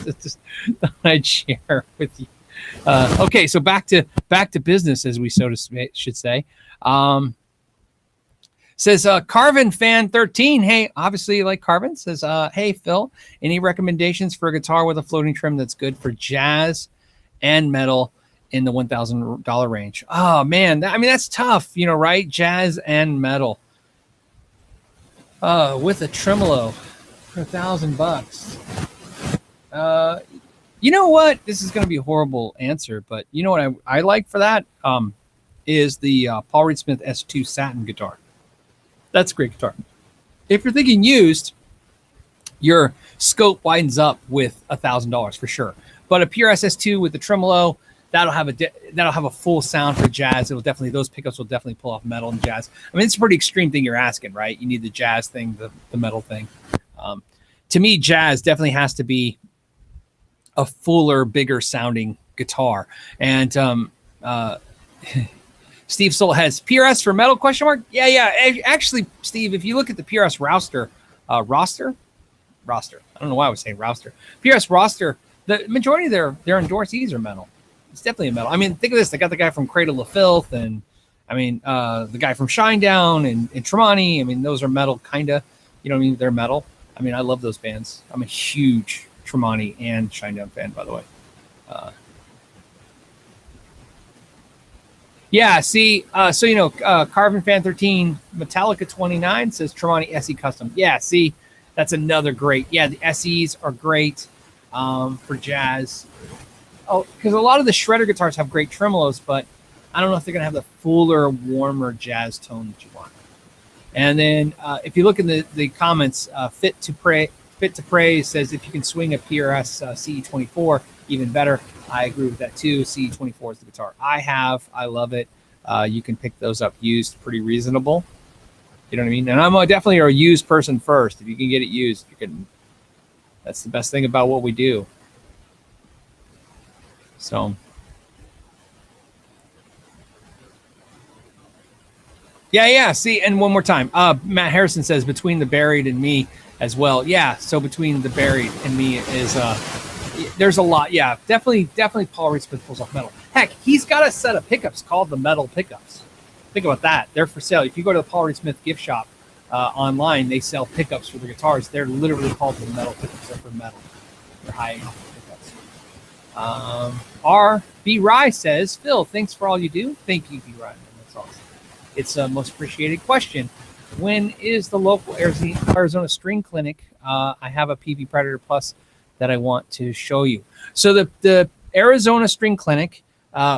Just thought I'd share with you. Okay, so back to business, as we should say. Says Carvin Fan 13. Hey, obviously you like Carvin. Says, hey, Phil, any recommendations for a guitar with a floating trim that's good for jazz and metal in the $1,000 range? Oh, man. I mean, that's tough, you know, right? Jazz and metal. With a tremolo for $1,000. You know what? This is going to be a horrible answer, but you know what I like for that is the Paul Reed Smith S2 satin guitar. That's a great guitar. If you're thinking used, your scope widens up with $1,000 for sure. But a PRS S2 with the tremolo, that'll have a full sound for jazz. It'll definitely, those pickups will definitely pull off metal and jazz. I mean, it's a pretty extreme thing you're asking, right? You need the jazz thing, the metal thing. To me, jazz definitely has to be a fuller, bigger sounding guitar. And Steve Soul has PRS for metal question mark. Yeah. Actually, Steve, if you look at the PRS roster, I don't know why I was saying roster. PRS roster, the majority of their endorsees are metal. It's definitely a metal. I mean, think of this. They got the guy from Cradle of Filth, and I mean, the guy from Shinedown and Tremonti. I mean, those are metal, kind of. You know what I mean? They're metal. I mean, I love those bands. I'm a huge Tremonti and Shinedown fan, by the way. Yeah, see, so, you know, Carvin Fan 13, Metallica 29 says Tremonti SE Custom. Yeah, see, that's another great. Yeah, the SEs are great for jazz. Oh, because a lot of the shredder guitars have great tremolos, but I don't know if they're going to have the fuller, warmer jazz tone that you want. And then if you look in the comments, Fit to Pray says if you can swing a PRS CE24, even better. I agree with that too. CE24 is the guitar I love it. You can pick those up used, pretty reasonable. You know what I mean? And I'm definitely a used person first. If you can get it used, you can. That's the best thing about what we do. So. Yeah. See, and one more time. Matt Harrison says between the Buried and me as well. Yeah. So between the Buried and me is there's a lot. Yeah, definitely Paul Reed Smith pulls off metal. Heck, he's got a set of pickups called the metal pickups. Think about that. They're for sale. If you go to the Paul Reed Smith gift shop online, they sell pickups for the guitars. They're literally called the metal pickups. They're for metal. They're high-end pickups. R.B. Rye says, Phil, thanks for all you do. Thank you, B. Rye. Man, that's awesome. It's a most appreciated question. When is the local Arizona String Clinic? I have a Peavey Predator Plus that I want to show you. So the Arizona String Clinic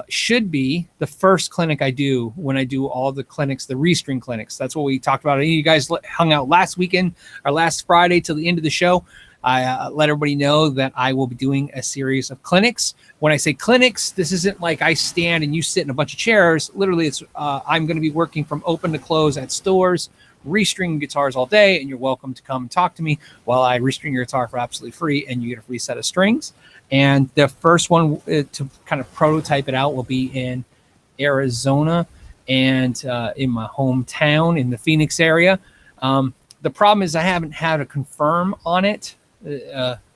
should be the first clinic I do when I do all the clinics, the Restring clinics. That's what we talked about. You guys hung out last weekend or last Friday till the end of the show. I let everybody know that I will be doing a series of clinics. When I say clinics, this isn't like I stand and you sit in a bunch of chairs. Literally, it's I'm going to be working from open to close at stores, restring guitars all day, and you're welcome to come and talk to me while I restring your guitar for absolutely free, and you get a free set of strings. And the first one to kind of prototype it out will be in Arizona and in my hometown in the Phoenix area. The problem is I haven't had a confirm on it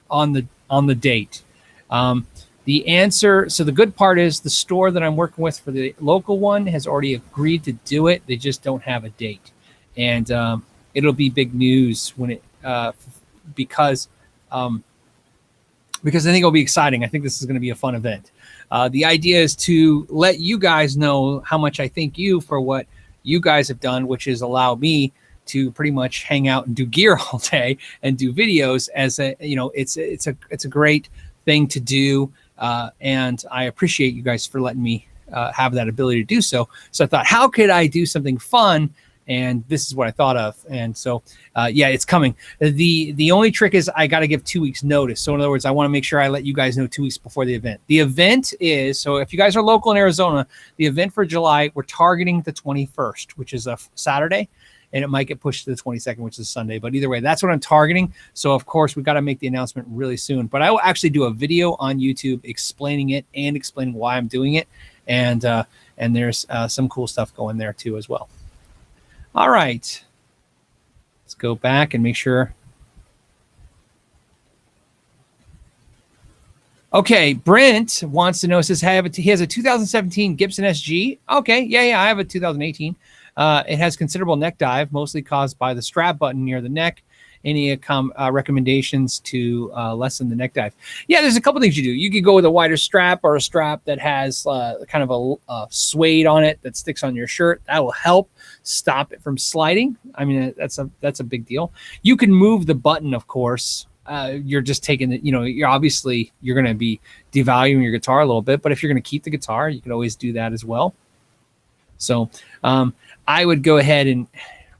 on the date. The answer, so the good part is the store that I'm working with for the local one has already agreed to do it. They just don't have a date. And it'll be big news when it because I think it'll be exciting. I think this is going to be a fun event. The idea is to let you guys know how much I thank you for what you guys have done, which is allow me to pretty much hang out and do gear all day and do videos. As a, you know, it's a great thing to do, and I appreciate you guys for letting me have that ability to do so. So I thought, how could I do something fun? And this is what I thought of. And so, yeah, it's coming. The only trick is I got to give 2 weeks notice. So in other words, I want to make sure I let you guys know 2 weeks before the event. The event is, so if you guys are local in Arizona, the event for July, we're targeting the 21st, which is a Saturday, and it might get pushed to the 22nd, which is Sunday. But either way, that's what I'm targeting. So of course, we've got to make the announcement really soon. But I will actually do a video on YouTube explaining it and explaining why I'm doing it. And there's some cool stuff going there too as well. All right, let's go back and make sure. Okay, Brent wants to know, says, he has a 2017 Gibson SG. Okay, yeah, I have a 2018. It has considerable neck dive, mostly caused by the strap button near the neck. Any recommendations to lessen the neck dive? Yeah, there's a couple things you do. You could go with a wider strap or a strap that has kind of a suede on it that sticks on your shirt. That will help stop it from sliding. I mean, that's a big deal. You can move the button, of course. You're just taking it, you know, you're going to be devaluing your guitar a little bit, but if you're going to keep the guitar, you can always do that as well. So I would go ahead and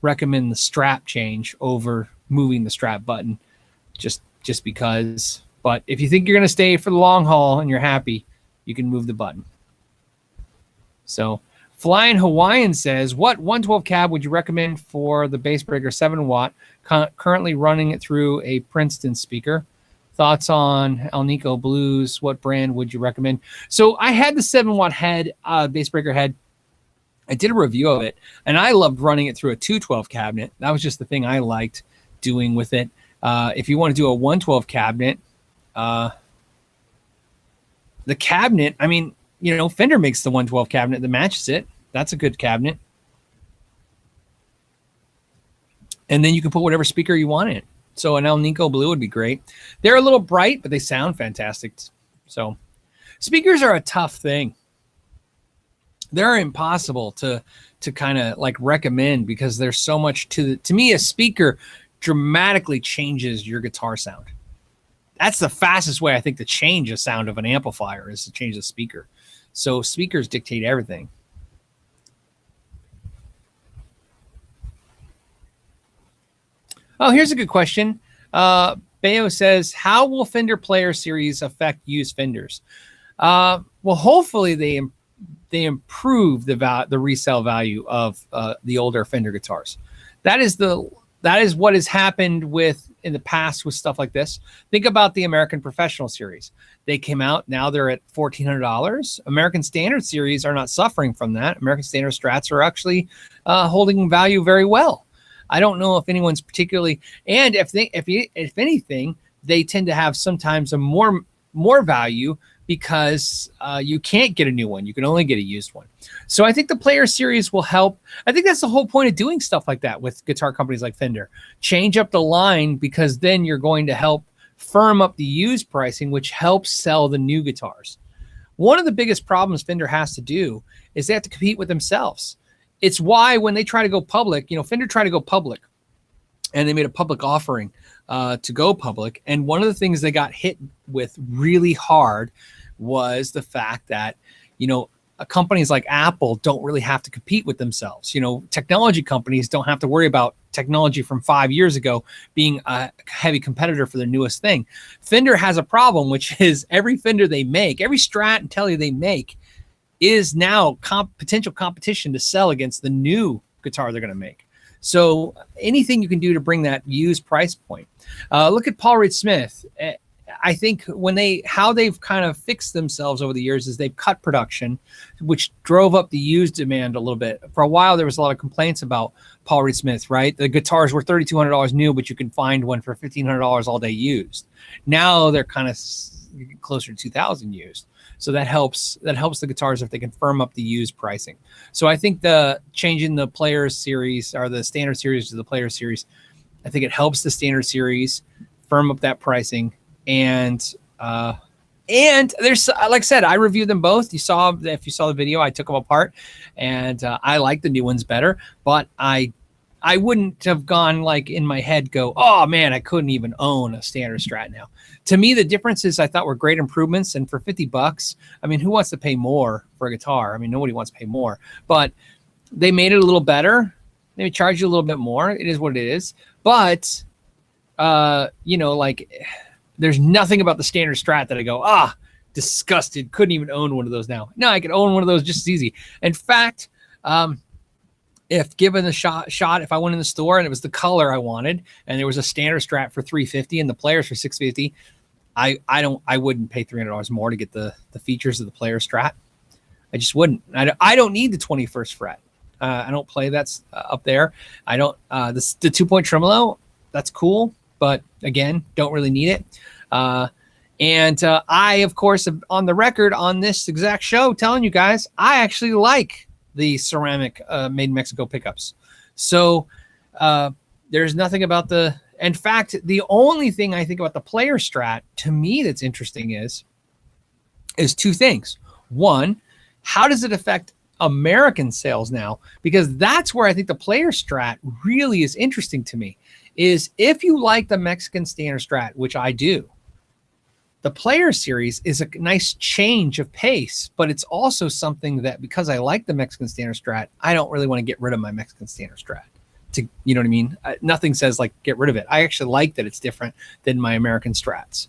recommend the strap change over moving the strap button, just because. But if you think you're going to stay for the long haul and you're happy, you can move the button. So Flying Hawaiian says, what 112 cab would you recommend for the bass breaker 7-watt, currently running it through a Princeton speaker? Thoughts on Alnico Blues? What brand would you recommend? So I had the 7-watt head, bass breaker head. I did a review of it, and I loved running it through a 212 cabinet. That was just the thing I liked doing with it. If you want to do a 112 cabinet, the cabinet, I mean, you know, Fender makes the 112 cabinet that matches it. That's a good cabinet. And then you can put whatever speaker you want in it. So an Alnico Blue would be great. They're a little bright, but they sound fantastic. So speakers are a tough thing. They're impossible to kind of like recommend because there's so much to me. A speaker dramatically changes your guitar sound. That's the fastest way I think to change the sound of an amplifier is to change the speaker. So speakers dictate everything. Oh, here's a good question. Bayo says, how will Fender Players Series affect used Fenders? Well, hopefully they improve the resale value of the older Fender guitars. That is what has happened in the past with stuff like this. Think about the American Professional Series. They came out, now they're at $1,400. American Standard Series are not suffering from that. American Standard Strats are actually holding value very well. I don't know if anyone's particularly, and if anything, they tend to have sometimes a more value because you can't get a new one. You can only get a used one. So I think the Player Series will help. I think that's the whole point of doing stuff like that with guitar companies like Fender. Change up the line because then you're going to help firm up the used pricing, which helps sell the new guitars. One of the biggest problems Fender has to do is they have to compete with themselves. It's why when they try to go public, you know, Fender tried to go public and they made a public offering to go public. And one of the things they got hit with really hard was the fact that, you know, companies like Apple don't really have to compete with themselves. You know, technology companies don't have to worry about technology from 5 years ago being a heavy competitor for their newest thing. Fender has a problem, which is every Fender they make, every Strat and Tele they make is now potential competition to sell against the new guitar they're going to make. So anything you can do to bring that used price point. Look at Paul Reed Smith. I think how they've kind of fixed themselves over the years is they've cut production, which drove up the used demand a little bit. For a while, there was a lot of complaints about Paul Reed Smith, right? The guitars were $3,200 new, but you can find one for $1,500 all day used. Now they're kind of closer to $2,000 used. So that helps the guitars if they can firm up the used pricing. So I think the changing the Players Series or the Standard Series to the Players Series, I think it helps the Standard Series firm up that pricing. And there's, like I said, I reviewed them both. If you saw the video, I took them apart, and I like the new ones better. But I wouldn't have gone like in my head go, oh man, I couldn't even own a Standard Strat now. To me, the differences I thought were great improvements. And for $50, I mean, who wants to pay more for a guitar? I mean, nobody wants to pay more, but they made it a little better. They charge you a little bit more. It is what it is. But, you know, like there's nothing about the Standard Strat that I go, disgusted. Couldn't even own one of those now. No, I could own one of those just as easy. In fact, if given the shot, if I went in the store and it was the color I wanted, and there was a Standard Strat for $350 and the Players for $650, I wouldn't pay $300 more to get the features of the Player Strat. I just wouldn't. I don't need the 21st fret. I don't play that's up there. I don't. The 2-point tremolo, that's cool, but again, don't really need it. And I, of course, am on the record on this exact show telling you guys I actually like the ceramic made in Mexico pickups. So there's nothing about the, in fact, the only thing I think about the Player Strat to me that's interesting is two things. One, how does it affect American sales now? Because that's where I think the Player Strat really is interesting to me, is if you like the Mexican Standard Strat, which I do, the Player Series is a nice change of pace, but it's also something that, because I like the Mexican Standard Strat, I don't really want to get rid of my Mexican Standard Strat. to, you know what I mean? Nothing says like get rid of it. I actually like that it's different than my American Strats.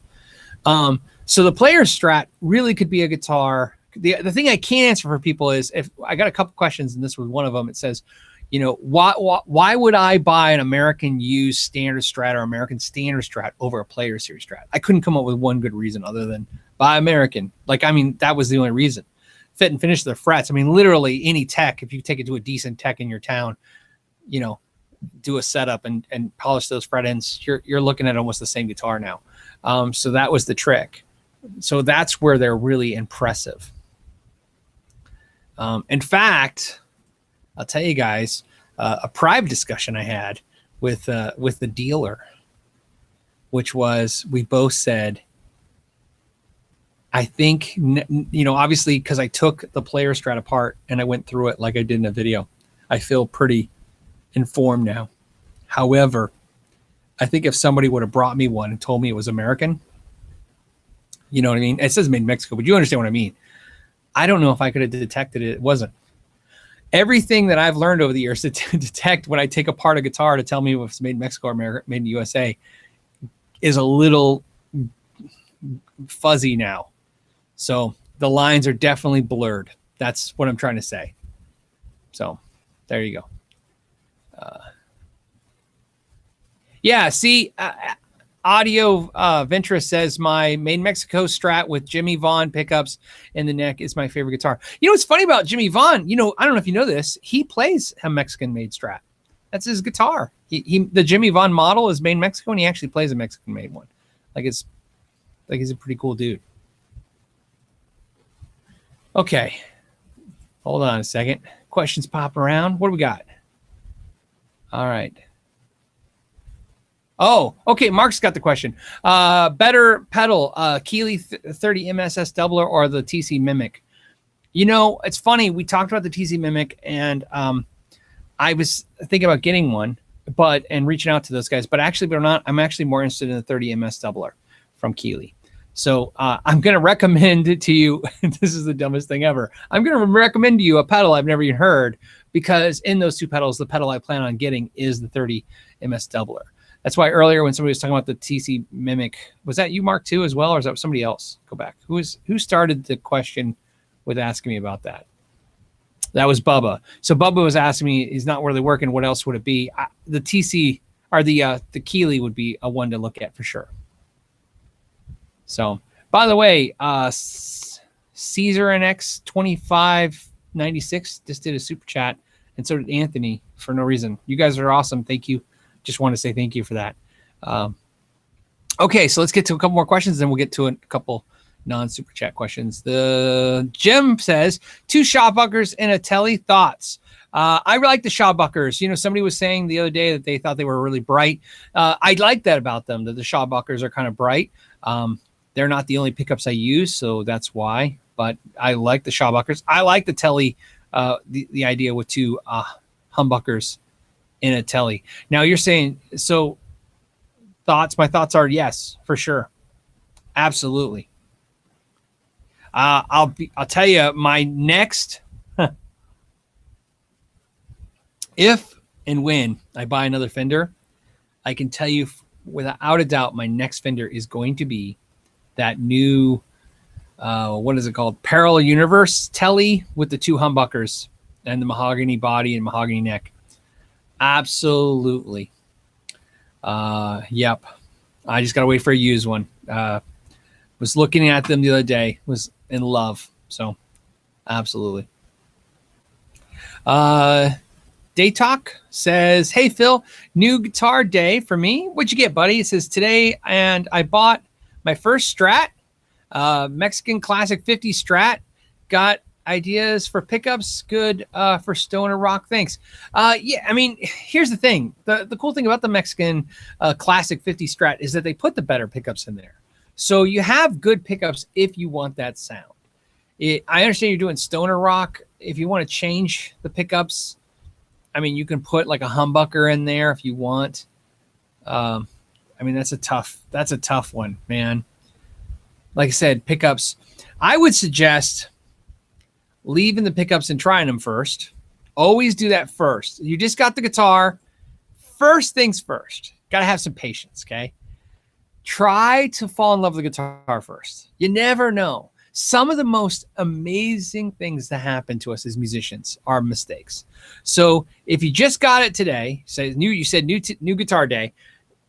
So the Players Strat really could be a guitar. The thing I can't answer for people is, if I got a couple questions, and this was one of them. It says, you know, why would I buy an American used standard Strat or American standard Strat over a Players Series Strat? I couldn't come up with one good reason other than buy American. Like, I mean, that was the only reason. Fit and finish the frets. I mean, literally any tech, if you take it to a decent tech in your town, you know, do a setup and polish those fret ends, you're looking at almost the same guitar now. So that was the trick. So that's where they're really impressive. In fact, I'll tell you guys a private discussion I had with the dealer, which was, we both said, I think, you know, obviously, because I took the Player Strat apart and I went through it like I did in a video, I feel pretty informed now. However, I think if somebody would have brought me one and told me it was American, you know what I mean? It says made in Mexico, but you understand what I mean. I don't know if I could have detected it wasn't. Everything that I've learned over the years to detect when I take apart a guitar to tell me if it's made in Mexico or made in the USA is a little fuzzy now. So the lines are definitely blurred. That's what I'm trying to say. So there you go. Yeah, see, Audio Ventura says my made in Mexico Strat with Jimmy Vaughn pickups in the neck is my favorite guitar. You know what's funny about Jimmy Vaughn? You know, I don't know if you know this. He plays a Mexican made Strat. That's his guitar. The Jimmy Vaughn model is made in Mexico, and he actually plays a Mexican made one. He's a pretty cool dude. Okay, hold on a second. Questions popping around. What do we got? All right. Oh, okay. Mark's got the question. Better pedal, Keeley 30 MSS doubler or the TC Mimic? You know, it's funny. We talked about the TC Mimic, and I was thinking about getting one, and reaching out to those guys. But actually, believe it or not, I'm actually more interested in the 30 MS doubler from Keeley. So I'm going to recommend to you. This is the dumbest thing ever. I'm going to recommend to you a pedal I've never even heard, because in those two pedals, the pedal I plan on getting is the 30 MS doubler. That's why earlier when somebody was talking about the TC Mimic, was that you, Mark, too, as well, or is that somebody else? Go back. Who started the question with asking me about that? That was Bubba. So Bubba was asking me, he's not really working. What else would it be? The TC or the Keeley would be a one to look at for sure. So, by the way, Caesar NX 2596 just did a super chat, and so did Anthony for no reason. You guys are awesome. Thank you. Just want to say thank you for that. Okay, so let's get to a couple more questions, then we'll get to a couple non-super chat questions. The Jim says, 2 Shawbucers and a Tele, thoughts? I like the Shawbucers. You know, somebody was saying the other day that they thought they were really bright. I like that about them, that the Shawbucers are kind of bright. They're not the only pickups I use, so that's why. But I like the Shawbucers. I like the Tele, the idea with 2 humbuckers in a Tele. Now you're saying, so thoughts? My thoughts are yes, for sure. Absolutely. I'll tell you my next, if and when I buy another Fender, I can tell you without a doubt, my next Fender is going to be that new, what is it called? Parallel Universe Tele with the 2 humbuckers and the mahogany body and mahogany neck. Absolutely. Yep. I just got to wait for a used one. Was looking at them the other day, was in love. So absolutely. Day Talk says, hey, Phil, new guitar day for me. What'd you get, buddy? It says today, and I bought my first Strat, Mexican Classic 50 Strat. Got ideas for pickups, good for stoner rock. Thanks. Yeah, I mean, here's the thing. The cool thing about the Mexican Classic 50 Strat is that they put the better pickups in there. So you have good pickups if you want that sound. I understand you're doing stoner rock. If you want to change the pickups, I mean, you can put like a humbucker in there if you want. I mean, that's a tough one, man. Like I said, pickups. I would suggest leaving the pickups and trying them first. Always do that first. You just got the guitar. first things first, got to have some patience, okay? Try to fall in love with the guitar first. You never know. Some of the most amazing things that happen to us as musicians are mistakes. So if you just got it today, you said new guitar day,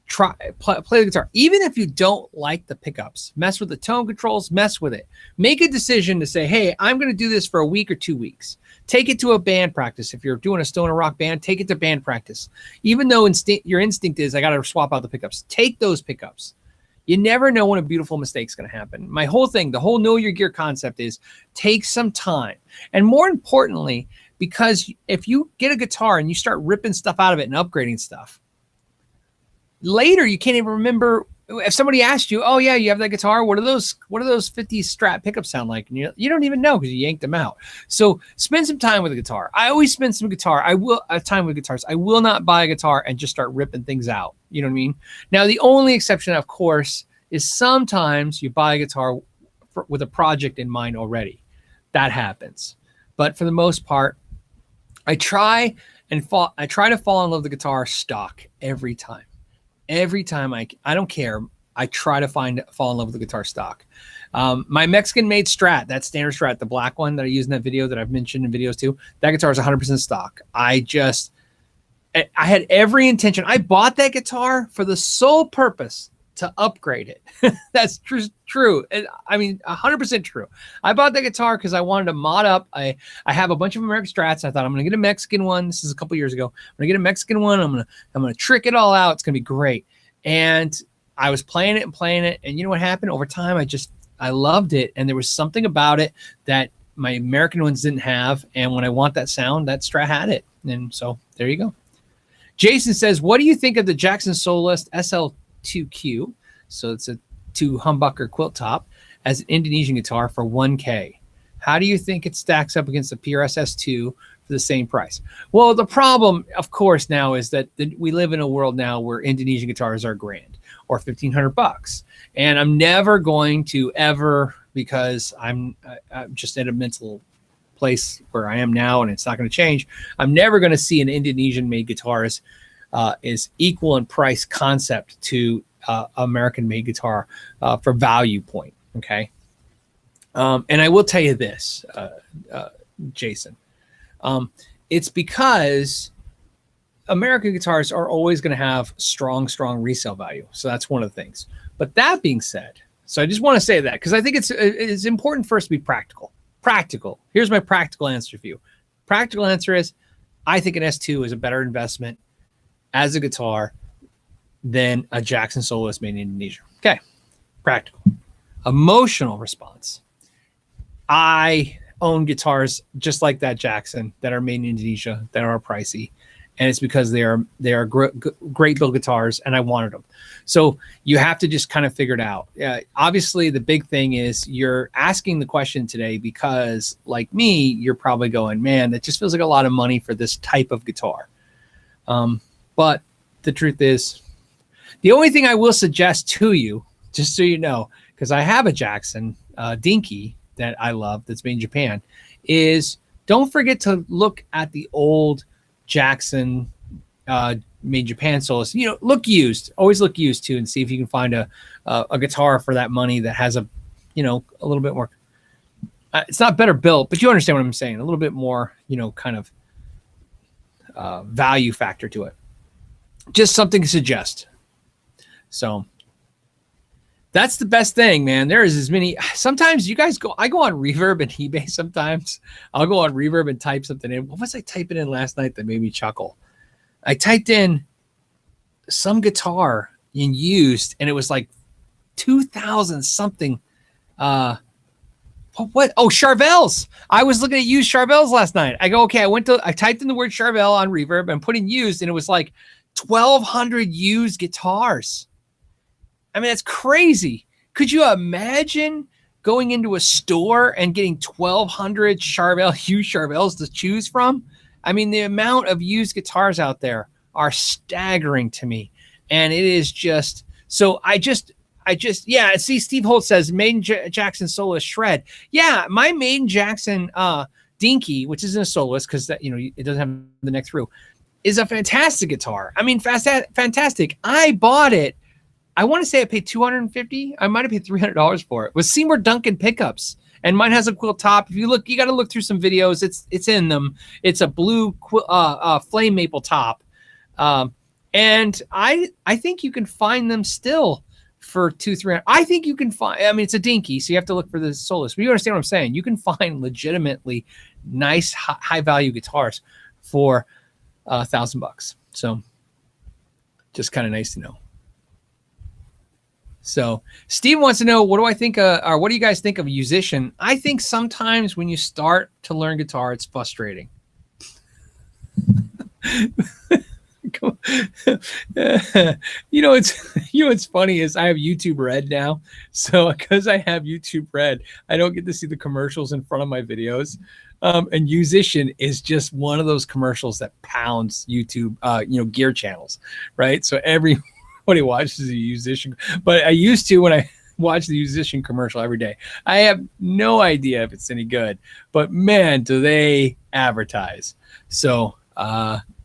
play the guitar. Even if you don't like the pickups, mess with the tone controls, mess with it. Make a decision to say, hey, I'm going to do this for a week or 2 weeks. Take it to a band practice. If you're doing a stoner rock band, take it to band practice. Even though your instinct is, I got to swap out the pickups. Take those pickups. You never know when a beautiful mistake's going to happen. My whole thing, the whole know your gear concept is take some time. And more importantly, because if you get a guitar and you start ripping stuff out of it and upgrading stuff, later you can't even remember. If somebody asked you, oh yeah, you have that guitar, what do those 50 Strat pickups sound like? And you don't even know because you yanked them out. So spend some time with a guitar. I always spend some time with guitars. I will not buy a guitar and just start ripping things out. You know what I mean? Now, the only exception, of course, is sometimes you buy a guitar with a project in mind already. That happens. But for the most part, I try to fall in love with the guitar stock every time. Every time I don't care. I try to fall in love with the guitar stock. My Mexican made Strat, that standard Strat, the black one that I used in that video that I've mentioned in videos too, that guitar is 100% stock. I had every intention. I bought that guitar for the sole purpose to upgrade it. That's true. I mean, 100% true. I bought that guitar because I wanted to mod up. I have a bunch of American Strats. I thought I'm going to get a Mexican one. This is a couple years ago. I'm going to get a Mexican one. I'm going to trick it all out. It's going to be great. And I was playing it. And you know what happened? Over time, I loved it. And there was something about it that my American ones didn't have. And when I want that sound, that Strat had it. And so there you go. Jason says, what do you think of the Jackson Soloist SL2Q? So it's a 2 humbucker quilt top as an Indonesian guitar for $1K. How do you think it stacks up against the PRS S2 for the same price? Well, the problem, of course, now is that we live in a world now where Indonesian guitars are $1,000 or $1,500. And I'm never going to ever, because I'm just at a mental place where I am now and it's not going to change. I'm never going to see an Indonesian made guitar is equal in price concept to American made guitar for value point. Okay. And I will tell you this, Jason, it's because American guitars are always going to have strong resale value. So that's one of the things. But that being said, so I just want to say that because I think it's important for us to be practical. Here's my practical answer for you. Practical answer is, I think an S2 is a better investment as a guitar than a Jackson Soloist made in Indonesia. Okay, practical. Emotional response. I own guitars just like that Jackson that are made in Indonesia that are pricey, and it's because they are great little guitars, and I wanted them. So you have to just kind of figure it out. Obviously, the big thing is you're asking the question today because, like me, you're probably going, man, that just feels like a lot of money for this type of guitar. But the truth is, the only thing I will suggest to you, just so you know, because I have a Jackson Dinky that I love that's made in Japan, is don't forget to look at the old Jackson made Japan Soloist. You know, look used. Always look used too, and see if you can find a guitar for that money that has a little bit more. It's not better built, but you understand what I'm saying. A little bit more, kind of value factor to it. Just something to suggest. So that's the best thing, man. There is as many. Sometimes you guys I go on Reverb and eBay sometimes. I'll go on Reverb and type something in. What was I typing in last night that made me chuckle? I typed in some guitar in used, and it was like 2,000 something. What? Oh, Charvels. I was looking at used Charvels last night. I go, okay, I typed in the word Charvel on Reverb and put in used, and it was like 1,200 used guitars. I mean, that's crazy. Could you imagine going into a store and getting 1,200 used Charvels to choose from? I mean, the amount of used guitars out there are staggering to me. And it is just, so yeah, see, Steve Holt says, Maiden Jackson Soloist Shred. Yeah, my Maiden Jackson Dinky, which isn't a soloist because it doesn't have the neck through. is a fantastic guitar. I mean, fantastic. I bought it. I want to say I paid $250. I might have paid $300 for it. With Seymour Duncan pickups, and mine has a quill top. If you look, you got to look through some videos. It's in them. It's a blue flame maple top, and I think you can find them still for $200-300. I think you can find. I mean, it's a dinky, so you have to look for the soloist. But you understand what I'm saying? You can find legitimately nice high value guitars for $1,000. So just kind of nice to know. So Steve wants to know, what do I think, or what do you guys think of Yousician? I think sometimes when you start to learn guitar, it's frustrating. What's funny is I have YouTube Red now. So because I have YouTube Red, I don't get to see the commercials in front of my videos. And Yousician is just one of those commercials that pounds YouTube, gear channels, right? So everybody watches a Yousician, but I used to when I watch the Yousician commercial every day. I have no idea if it's any good, but man, do they advertise. So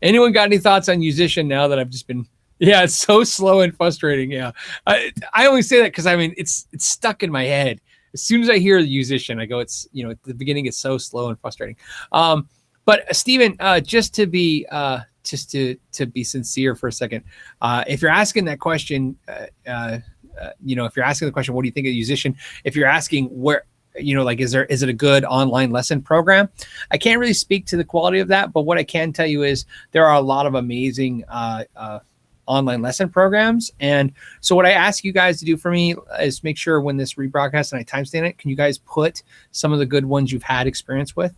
anyone got any thoughts on Yousician now that I've just been, it's so slow and frustrating. Yeah. I only say that because I mean, it's stuck in my head. As soon as I hear the Yousician, I go, it's, at the beginning, it's so slow and frustrating. But Steven, just to be sincere for a second, if you're asking that question, if you're asking the question, what do you think of Yousician? If you're asking where, is it a good online lesson program? I can't really speak to the quality of that, but what I can tell you is there are a lot of amazing online lesson programs. And so what I ask you guys to do for me is make sure when this rebroadcast and I timestamp it, can you guys put some of the good ones you've had experience with?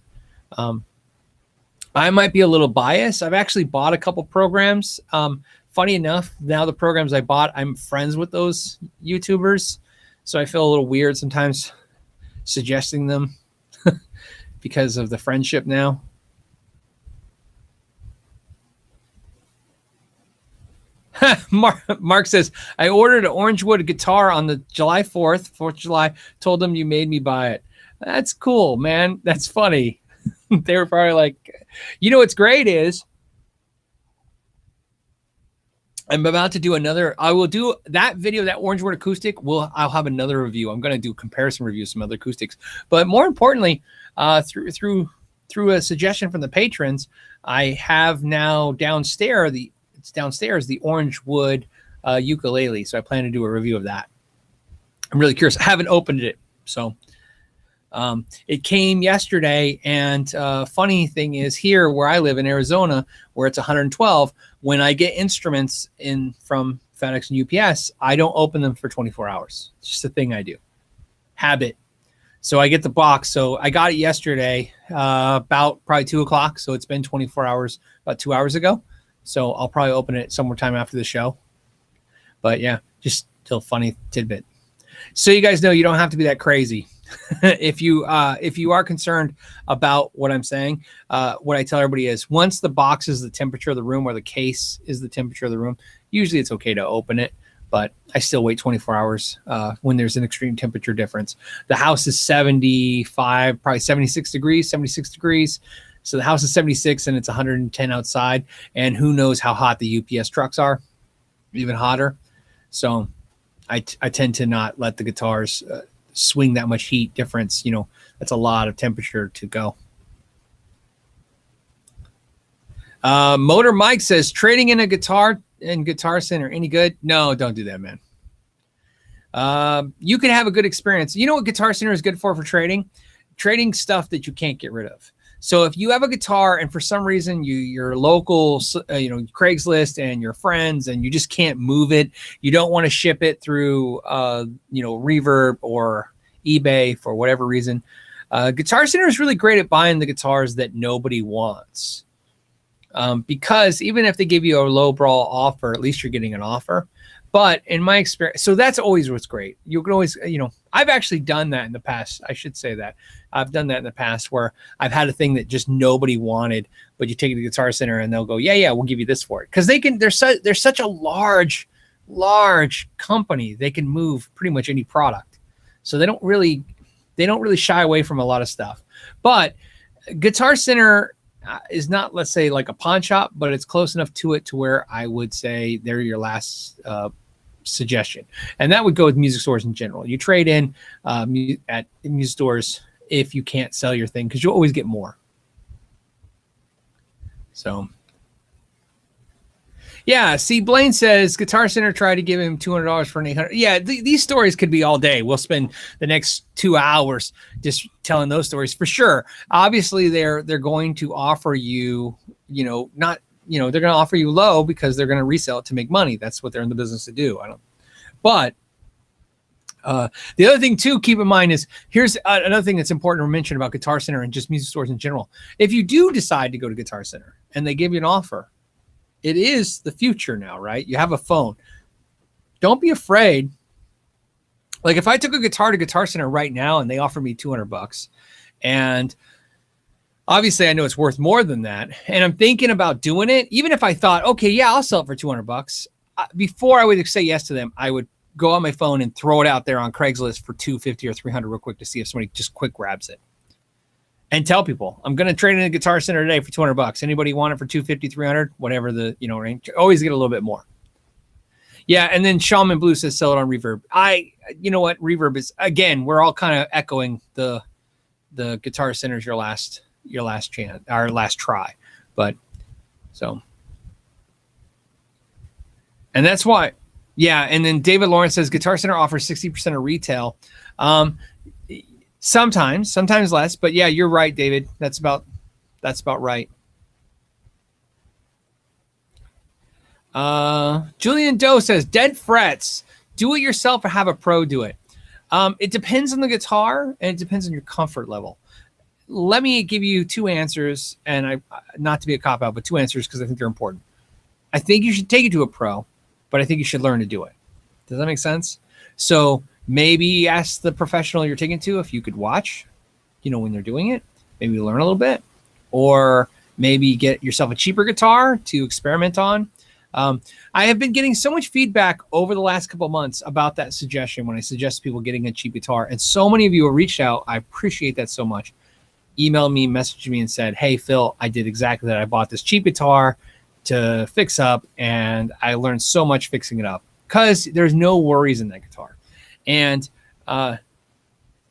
I might be a little biased. I've actually bought a couple programs. Funny enough, now the programs I bought, I'm friends with those YouTubers. So I feel a little weird sometimes suggesting them because of the friendship now. Mark says, I ordered an Orangewood guitar on the July 4th, 4th of July, told them you made me buy it. That's cool, man. That's funny. They were probably like, what's great is I'm about to do another, I will do that video, that Orangewood acoustic. I'll have another review. I'm going to do a comparison review of some other acoustics, but more importantly, through a suggestion from the patrons, I have now downstairs the Orangewood ukulele. So I plan to do a review of that. I'm really curious. I haven't opened it. So it came yesterday, and funny thing is here where I live in Arizona, where it's 112, when I get instruments in from FedEx and UPS, I don't open them for 24 hours. It's just a thing I do. Habit. So I get the box. So I got it yesterday about probably 2 o'clock. So it's been 24 hours, about 2 hours ago. So I'll probably open it somewhere time after the show. But yeah, just still funny tidbit. So you guys know you don't have to be that crazy. If you are concerned about what I'm saying, what I tell everybody is once the box is the temperature of the room or the case is the temperature of the room, usually it's okay to open it, but I still wait 24 hours when there's an extreme temperature difference. The house is 75, probably 76 degrees. So the house is 76 and it's 110 outside, and who knows how hot the UPS trucks are, even hotter. So I tend to not let the guitars swing that much heat difference. That's a lot of temperature to go. Motor Mike says, trading in a guitar in Guitar Center, any good? No, don't do that, man. You can have a good experience. You know what Guitar Center is good for trading? Trading stuff that you can't get rid of. So if you have a guitar and for some reason your local, Craigslist and your friends, and you just can't move it, you don't want to ship it through, Reverb or eBay for whatever reason, Guitar Center is really great at buying the guitars that nobody wants. Because even if they give you a low brawl offer, at least you're getting an offer. But in my experience, so that's always what's great. You can always, I've actually done that in the past. I should say that. I've done that in the past where I've had a thing that just nobody wanted, but you take it to the Guitar Center and they'll go, yeah, we'll give you this for it. Because they're such a large company. They can move pretty much any product. So they don't really shy away from a lot of stuff. But Guitar Center is not, let's say, like a pawn shop, but it's close enough to it to where I would say they're your last suggestion. And that would go with music stores in general. You trade in at music stores if you can't sell your thing, because you'll always get more. So yeah, see, Blaine says Guitar Center tried to give him $200 for an 800. Yeah, these stories could be all day. We'll spend the next 2 hours just telling those stories for sure. Obviously, they're going to offer you, not, they're going to offer you low because they're going to resell it to make money. That's what they're in the business to do. But the other thing too, keep in mind is here's another thing that's important to mention about Guitar Center and just music stores in general. If you do decide to go to Guitar Center and they give you an offer, it is the future now, right? You have a phone. Don't be afraid. Like if I took a guitar to Guitar Center right now and they offer me $200, and obviously I know it's worth more than that, and I'm thinking about doing it, even if I thought, okay, yeah, I'll sell it for $200. Before I would say yes to them, I would go on my phone and throw it out there on Craigslist for $250 or $300 real quick to see if somebody just quick grabs it. And tell people, I'm going to trade in a Guitar Center today for $200. Anybody want it for $250, $300, whatever the range? Always get a little bit more. Yeah, and then Shaman Blue says sell it on Reverb. You know what? Reverb is, again, we're all kind of echoing the Guitar Center's your last chance, our last try. But so, and that's why. Yeah, and then David Lawrence says Guitar Center offers 60% of retail. Sometimes less, but yeah, you're right, David. That's about right. Julian Doe says dead frets. Do it yourself or have a pro do it. It depends on the guitar and it depends on your comfort level. Let me give you two answers, and not to be a cop out, but two answers because I think they're important. I think you should take it to a pro, but I think you should learn to do it. Does that make sense? So maybe ask the professional you're taking to if you could watch, when they're doing it, maybe learn a little bit, or maybe get yourself a cheaper guitar to experiment on. I have been getting so much feedback over the last couple of months about that suggestion when I suggest people getting a cheap guitar. And so many of you have reached out. I appreciate that so much. Emailed me, messaged me and said, hey, Phil, I did exactly that. I bought this cheap guitar to fix up, and I learned so much fixing it up because there's no worries in that guitar. And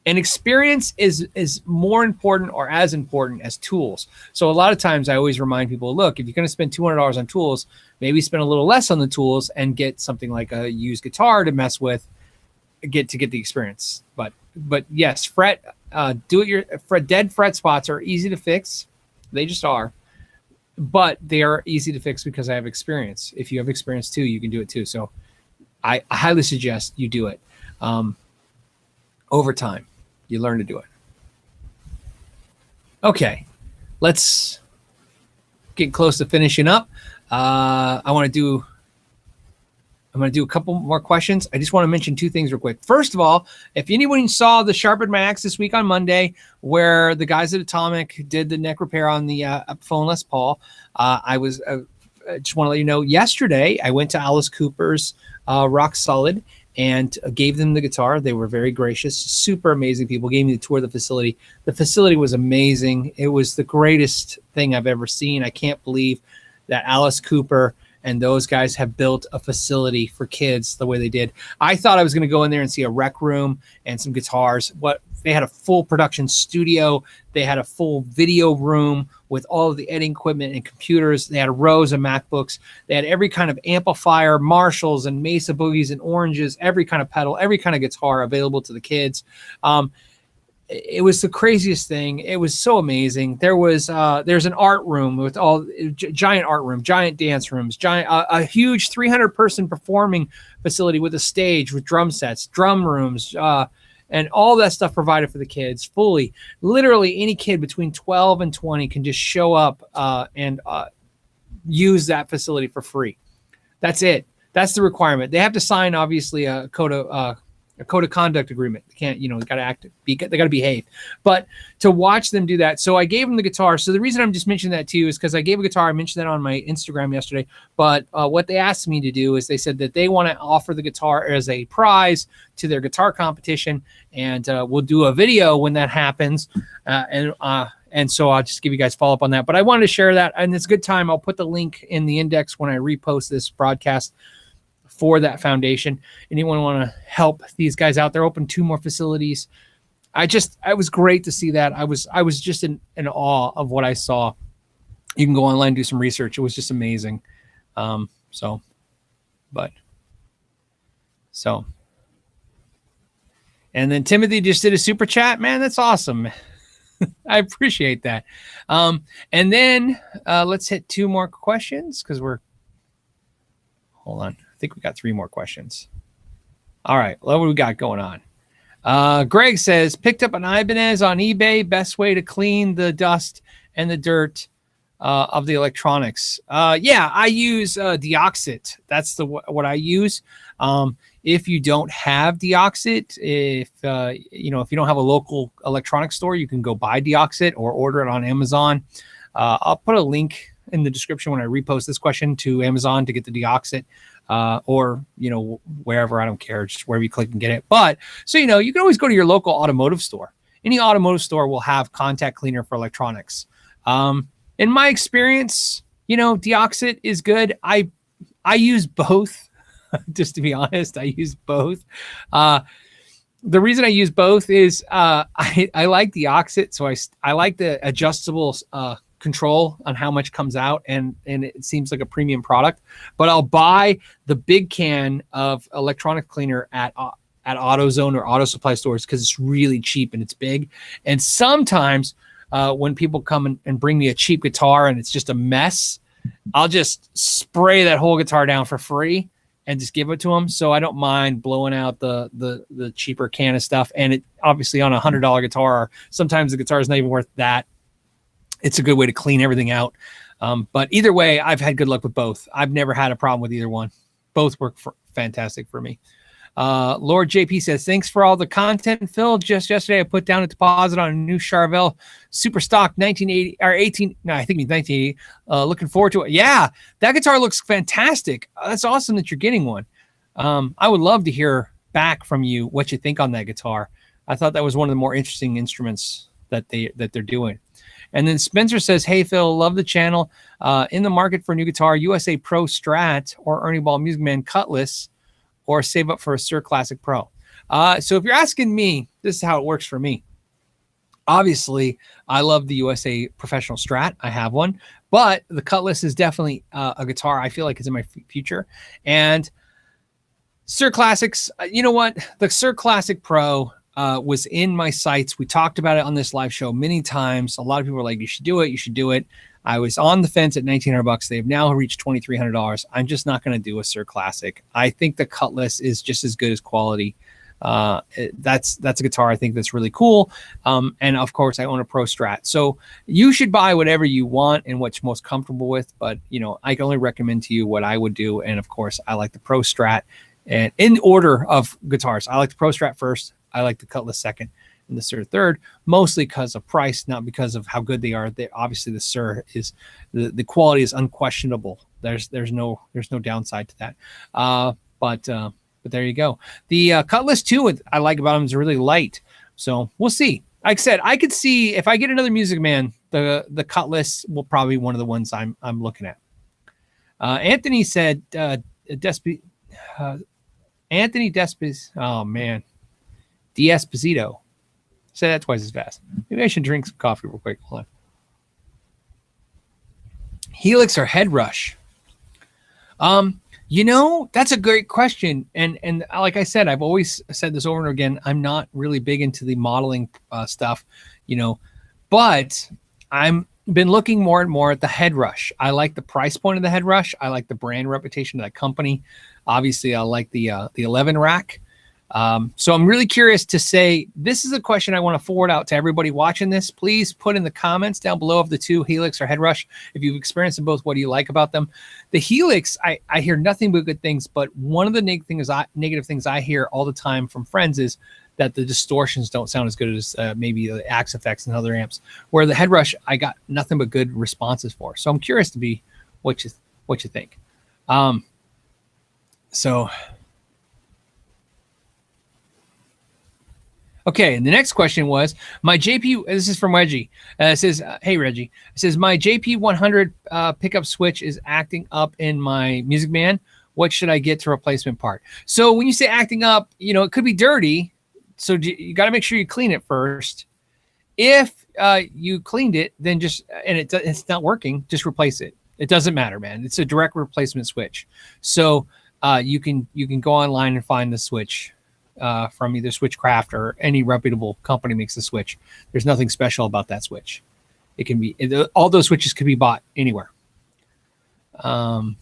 experience is more important or as important as tools. So a lot of times I always remind people, look, if you're going to spend $200 on tools, maybe spend a little less on the tools and get something like a used guitar to mess with, get the experience. But yes, dead fret spots are easy to fix. They just are. But they are easy to fix because I have experience. If you have experience too, you can do it too. So I highly suggest you do it. Over time, you learn to do it. Okay, let's get close to finishing up. I'm going to do a couple more questions. I just want to mention two things real quick. First of all, if anyone saw the Sharpen My Axe this week on Monday, where the guys at Atomic did the neck repair on the Epiphone Les Paul, I just want to let you know, yesterday I went to Alice Cooper's Rock Solid and gave them the guitar. They were very gracious, super amazing people. Gave me the tour of the facility. The facility was amazing. It was the greatest thing I've ever seen. I can't believe that Alice Cooper and those guys have built a facility for kids the way they did. I thought I was going to go in there and see a rec room and some guitars. They had a full production studio. They had a full video room with all of the editing equipment and computers. They had rows of MacBooks. They had every kind of amplifier, Marshalls and Mesa Boogies and Oranges, every kind of pedal, every kind of guitar available to the kids. It was the craziest thing. It was so amazing. There's an art room with giant art room, giant dance rooms, a huge 300-person performing facility with a stage with drum sets, drum rooms, and all that stuff provided for the kids fully. Literally any kid between 12 and 20 can just show up and use that facility for free. That's it. That's the requirement. They have to sign, obviously, a code of conduct agreement. They can't, they got to they got to behave. But to watch them do that, so I gave them the guitar. So the reason I'm just mentioning that to you is because I gave a guitar. I mentioned that on my Instagram yesterday. But what they asked me to do is they said that they want to offer the guitar as a prize to their guitar competition, and we'll do a video when that happens. And And so I'll just give you guys follow up on that. But I wanted to share that, and it's a good time. I'll put the link in the index when I repost this broadcast for that foundation. Anyone want to help these guys out? They're open 2 more facilities. It was great to see that. I was just in awe of what I saw. You can go online and do some research. It was just amazing. So and then Timothy just did a super chat. Man, that's awesome. I appreciate that. And then let's hit 2 more questions because hold on. I think we got 3 more questions. All right. What do we got going on? Greg says, picked up an Ibanez on eBay. Best way to clean the dust and the dirt of the electronics. Yeah, I use Deoxit. That's what I use. If you don't have Deoxit, if you don't have a local electronics store, you can go buy Deoxit or order it on Amazon. I'll put a link in the description when I repost this question to Amazon to get the Deoxit, or wherever. I don't care, just wherever you click and get it. But so you can always go to your local automotive store. Any automotive store will have contact cleaner for electronics. In my experience, Deoxit is good. I use both. Just to be honest, I use both. The reason I use both is I like Deoxit, so I like the adjustable control on how much comes out, and it seems like a premium product. But I'll buy the big can of electronic cleaner at AutoZone or auto supply stores because it's really cheap and it's big. And sometimes when people come and bring me a cheap guitar and it's just a mess, I'll just spray that whole guitar down for free and just give it to them. So I don't mind blowing out the cheaper can of stuff. And it obviously on $100 guitar, sometimes the guitar is not even worth that. It's a good way to clean everything out. But either way, I've had good luck with both. I've never had a problem with either one. Both work fantastic for me. Lord JP says, thanks for all the content, Phil. Just yesterday, I put down a deposit on a new Charvel Super Stock 1980 or 18. No, I think it's 1980. Looking forward to it. Yeah, that guitar looks fantastic. That's awesome that you're getting one. I would love to hear back from you what you think on that guitar. I thought that was one of the more interesting instruments that they're doing. And then Spencer says, hey, Phil, love the channel. In the market for a new guitar, USA Pro Strat or Ernie Ball Music Man Cutlass, or save up for a Suhr Classic Pro. So if you're asking me, this is how it works for me. Obviously, I love the USA Professional Strat. I have one. But the Cutlass is definitely a guitar I feel like is in my future. And Suhr Classics, you know what? The Suhr Classic Pro was in my sights. We talked about it on this live show many times. A lot of people were like, you should do it. You should do it. I was on the fence at $1,900. They've now reached $2,300. I'm just not going to do a Suhr Classic. I think the Cutlass is just as good as quality. That's a guitar I think that's really cool. And of course, I own a Pro Strat. So you should buy whatever you want and what you're most comfortable with. But I can only recommend to you what I would do. And of course, I like the Pro Strat. And in order of guitars, I like the Pro Strat first. I like the Cutlass second. And the Suhr third, mostly because of price, not because of how good they are. Obviously the Suhr is the quality is unquestionable. There's no downside to that. But there you go. The Cutlass too, I like about them is really light. So we'll see. Like I said, I could see if I get another Music Man, the Cutlass will probably be one of the ones I'm looking at. Anthony said Anthony Despis. Oh man, D'Esposito. Say that twice as fast. Maybe I should drink some coffee real quick. Hold on. Helix or Headrush? That's a great question. And like I said, I've always said this over and over again. I'm not really big into the modeling stuff, but I'm been looking more and more at the Headrush. I like the price point of the Headrush. I like the brand reputation of that company. Obviously, I like the 11 rack. So I'm really curious to say, this is a question I want to forward out to everybody watching this. Please put in the comments down below of the two, Helix or Headrush. If you've experienced them both, what do you like about them? The Helix, I hear nothing but good things, but one of the negative things I hear all the time from friends is that the distortions don't sound as good as maybe the Axe effects and other amps, where the Headrush, I got nothing but good responses for. So I'm curious to be what you think. Okay, and the next question was, my JP, this is from Reggie. It says, hey, Reggie. It says, my JP100 pickup switch is acting up in my Music Man. What should I get to replacement part? So when you say acting up, you know, it could be dirty. So you got to make sure you clean it first. If you cleaned it, then just, and it's not working, just replace it. It doesn't matter, man. It's a direct replacement switch. So you can go online and find the switch. From either Switchcraft or any reputable company makes the switch. There's nothing special about that switch. It can be, all those switches can be bought anywhere. And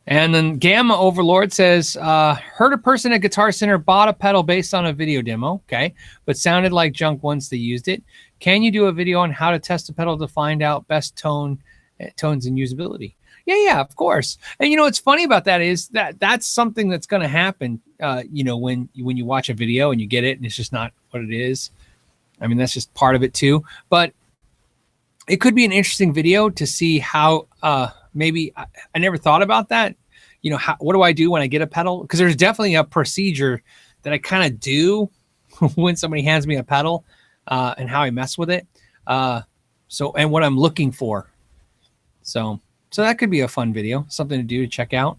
then Gamma Overlord says, heard a person at Guitar Center bought a pedal based on a video demo, okay, but sounded like junk once they used it. Can you do a video on how to test a pedal to find out best tones and usability? Yeah, of course. And you know what's funny about that is that's something that's going to happen. You know, when you watch a video and you get it and it's just not what it is. I mean, that's just part of it too. But it could be an interesting video to see how maybe I never thought about that. You know, what do I do when I get a pedal? Because there's definitely a procedure that I kind of do when somebody hands me a pedal and how I mess with it. And what I'm looking for. So that could be a fun video, something to do to check out.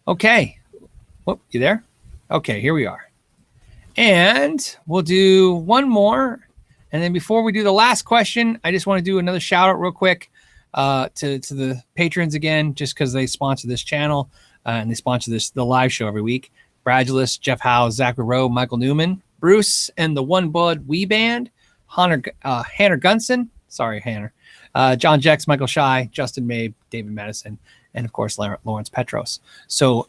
Okay. Whoop, you there? Okay, here we are. And we'll do one more. And then before we do the last question, I just want to do another shout out real quick to the patrons again, just because they sponsor this channel and they sponsor the live show every week. Bradulus, Jeff Howe, Zachary Rowe, Michael Newman, Bruce, and the One Blood Wee Band, Hanner Gunson. Sorry, Hanner. John Jex, Michael Shy, Justin Mabe, David Madison, and of course, Lawrence Petros. So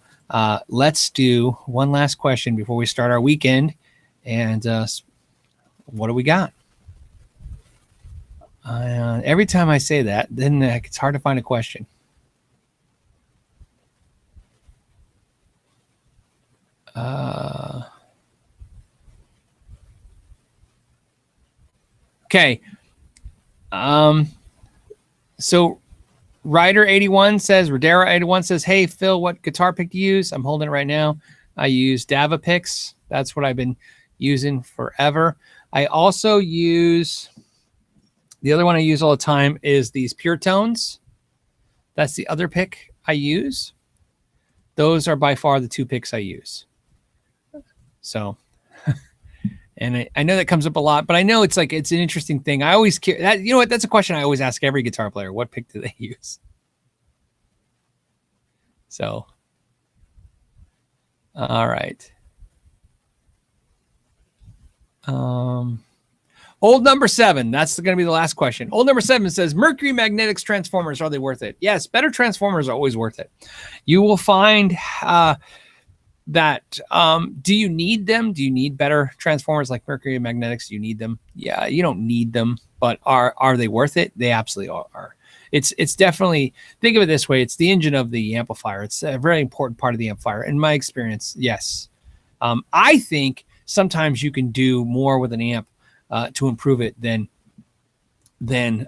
let's do one last question before we start our weekend. And what do we got? Every time I say that, then it's hard to find a question. Okay. So Ryder81 says, Rodera81 says, hey, Phil, what guitar pick do you use? I'm holding it right now. I use Dava Picks. That's what I've been using forever. I also use, the other one I use all the time is these Pure Tones. That's the other pick I use. Those are by far the two picks I use. So, and I know that comes up a lot, but I know it's an interesting thing. I always care that, you know what, that's a question I always ask every guitar player. What pick do they use? So, all right. Old number 7. That's going to be the last question. Old number 7 says, Mercury Magnetics transformers, are they worth it? Yes, better transformers are always worth it. You will find that do you need them? Do you need better transformers like Mercury Magnetics? Do you need them? Yeah, you don't need them, but are they worth it? They absolutely are. It's definitely, think of it this way, it's the engine of the amplifier. It's a very important part of the amplifier. In my experience, yes. I think sometimes you can do more with an amp to improve it than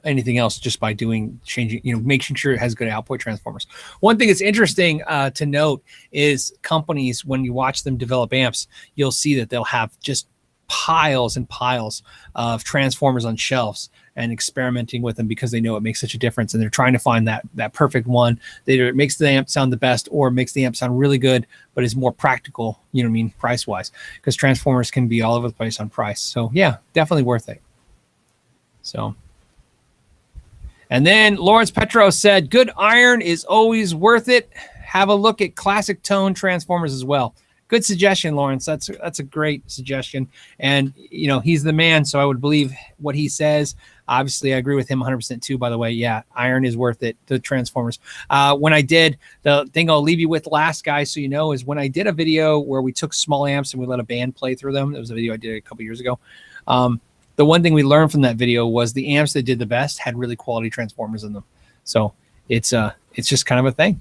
anything else, just by changing, making sure it has good output transformers. One thing that's interesting to note is companies, when you watch them develop amps, you'll see that they'll have just piles and piles of transformers on shelves and experimenting with them because they know it makes such a difference, and they're trying to find that perfect one that either makes the amp sound the best or makes the amp sound really good but is more practical, price wise, because transformers can be all over the place on price. So yeah, definitely worth it. So, and then Lawrence Petro said, good iron is always worth it. Have a look at classic tone transformers as well. Good suggestion, Lawrence. That's a great suggestion. And, he's the man, so I would believe what he says. Obviously, I agree with him 100% too, by the way. Yeah, iron is worth it, the transformers. When I did, the thing I'll leave you with last, guys, so is when I did a video where we took small amps and we let a band play through them. It was a video I did a couple years ago. The one thing we learned from that video was the amps that did the best had really quality transformers in them. So it's just kind of a thing.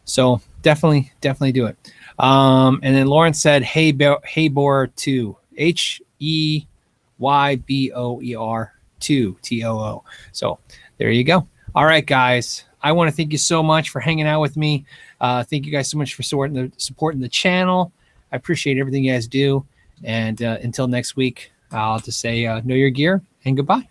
So definitely do it. And then Lawrence said, Heyboer 2, HEYBOER 2, TOO. So there you go. All right, guys. I want to thank you so much for hanging out with me. Thank you guys so much for supporting the channel. I appreciate everything you guys do. And until next week, I'll just say know your gear and goodbye.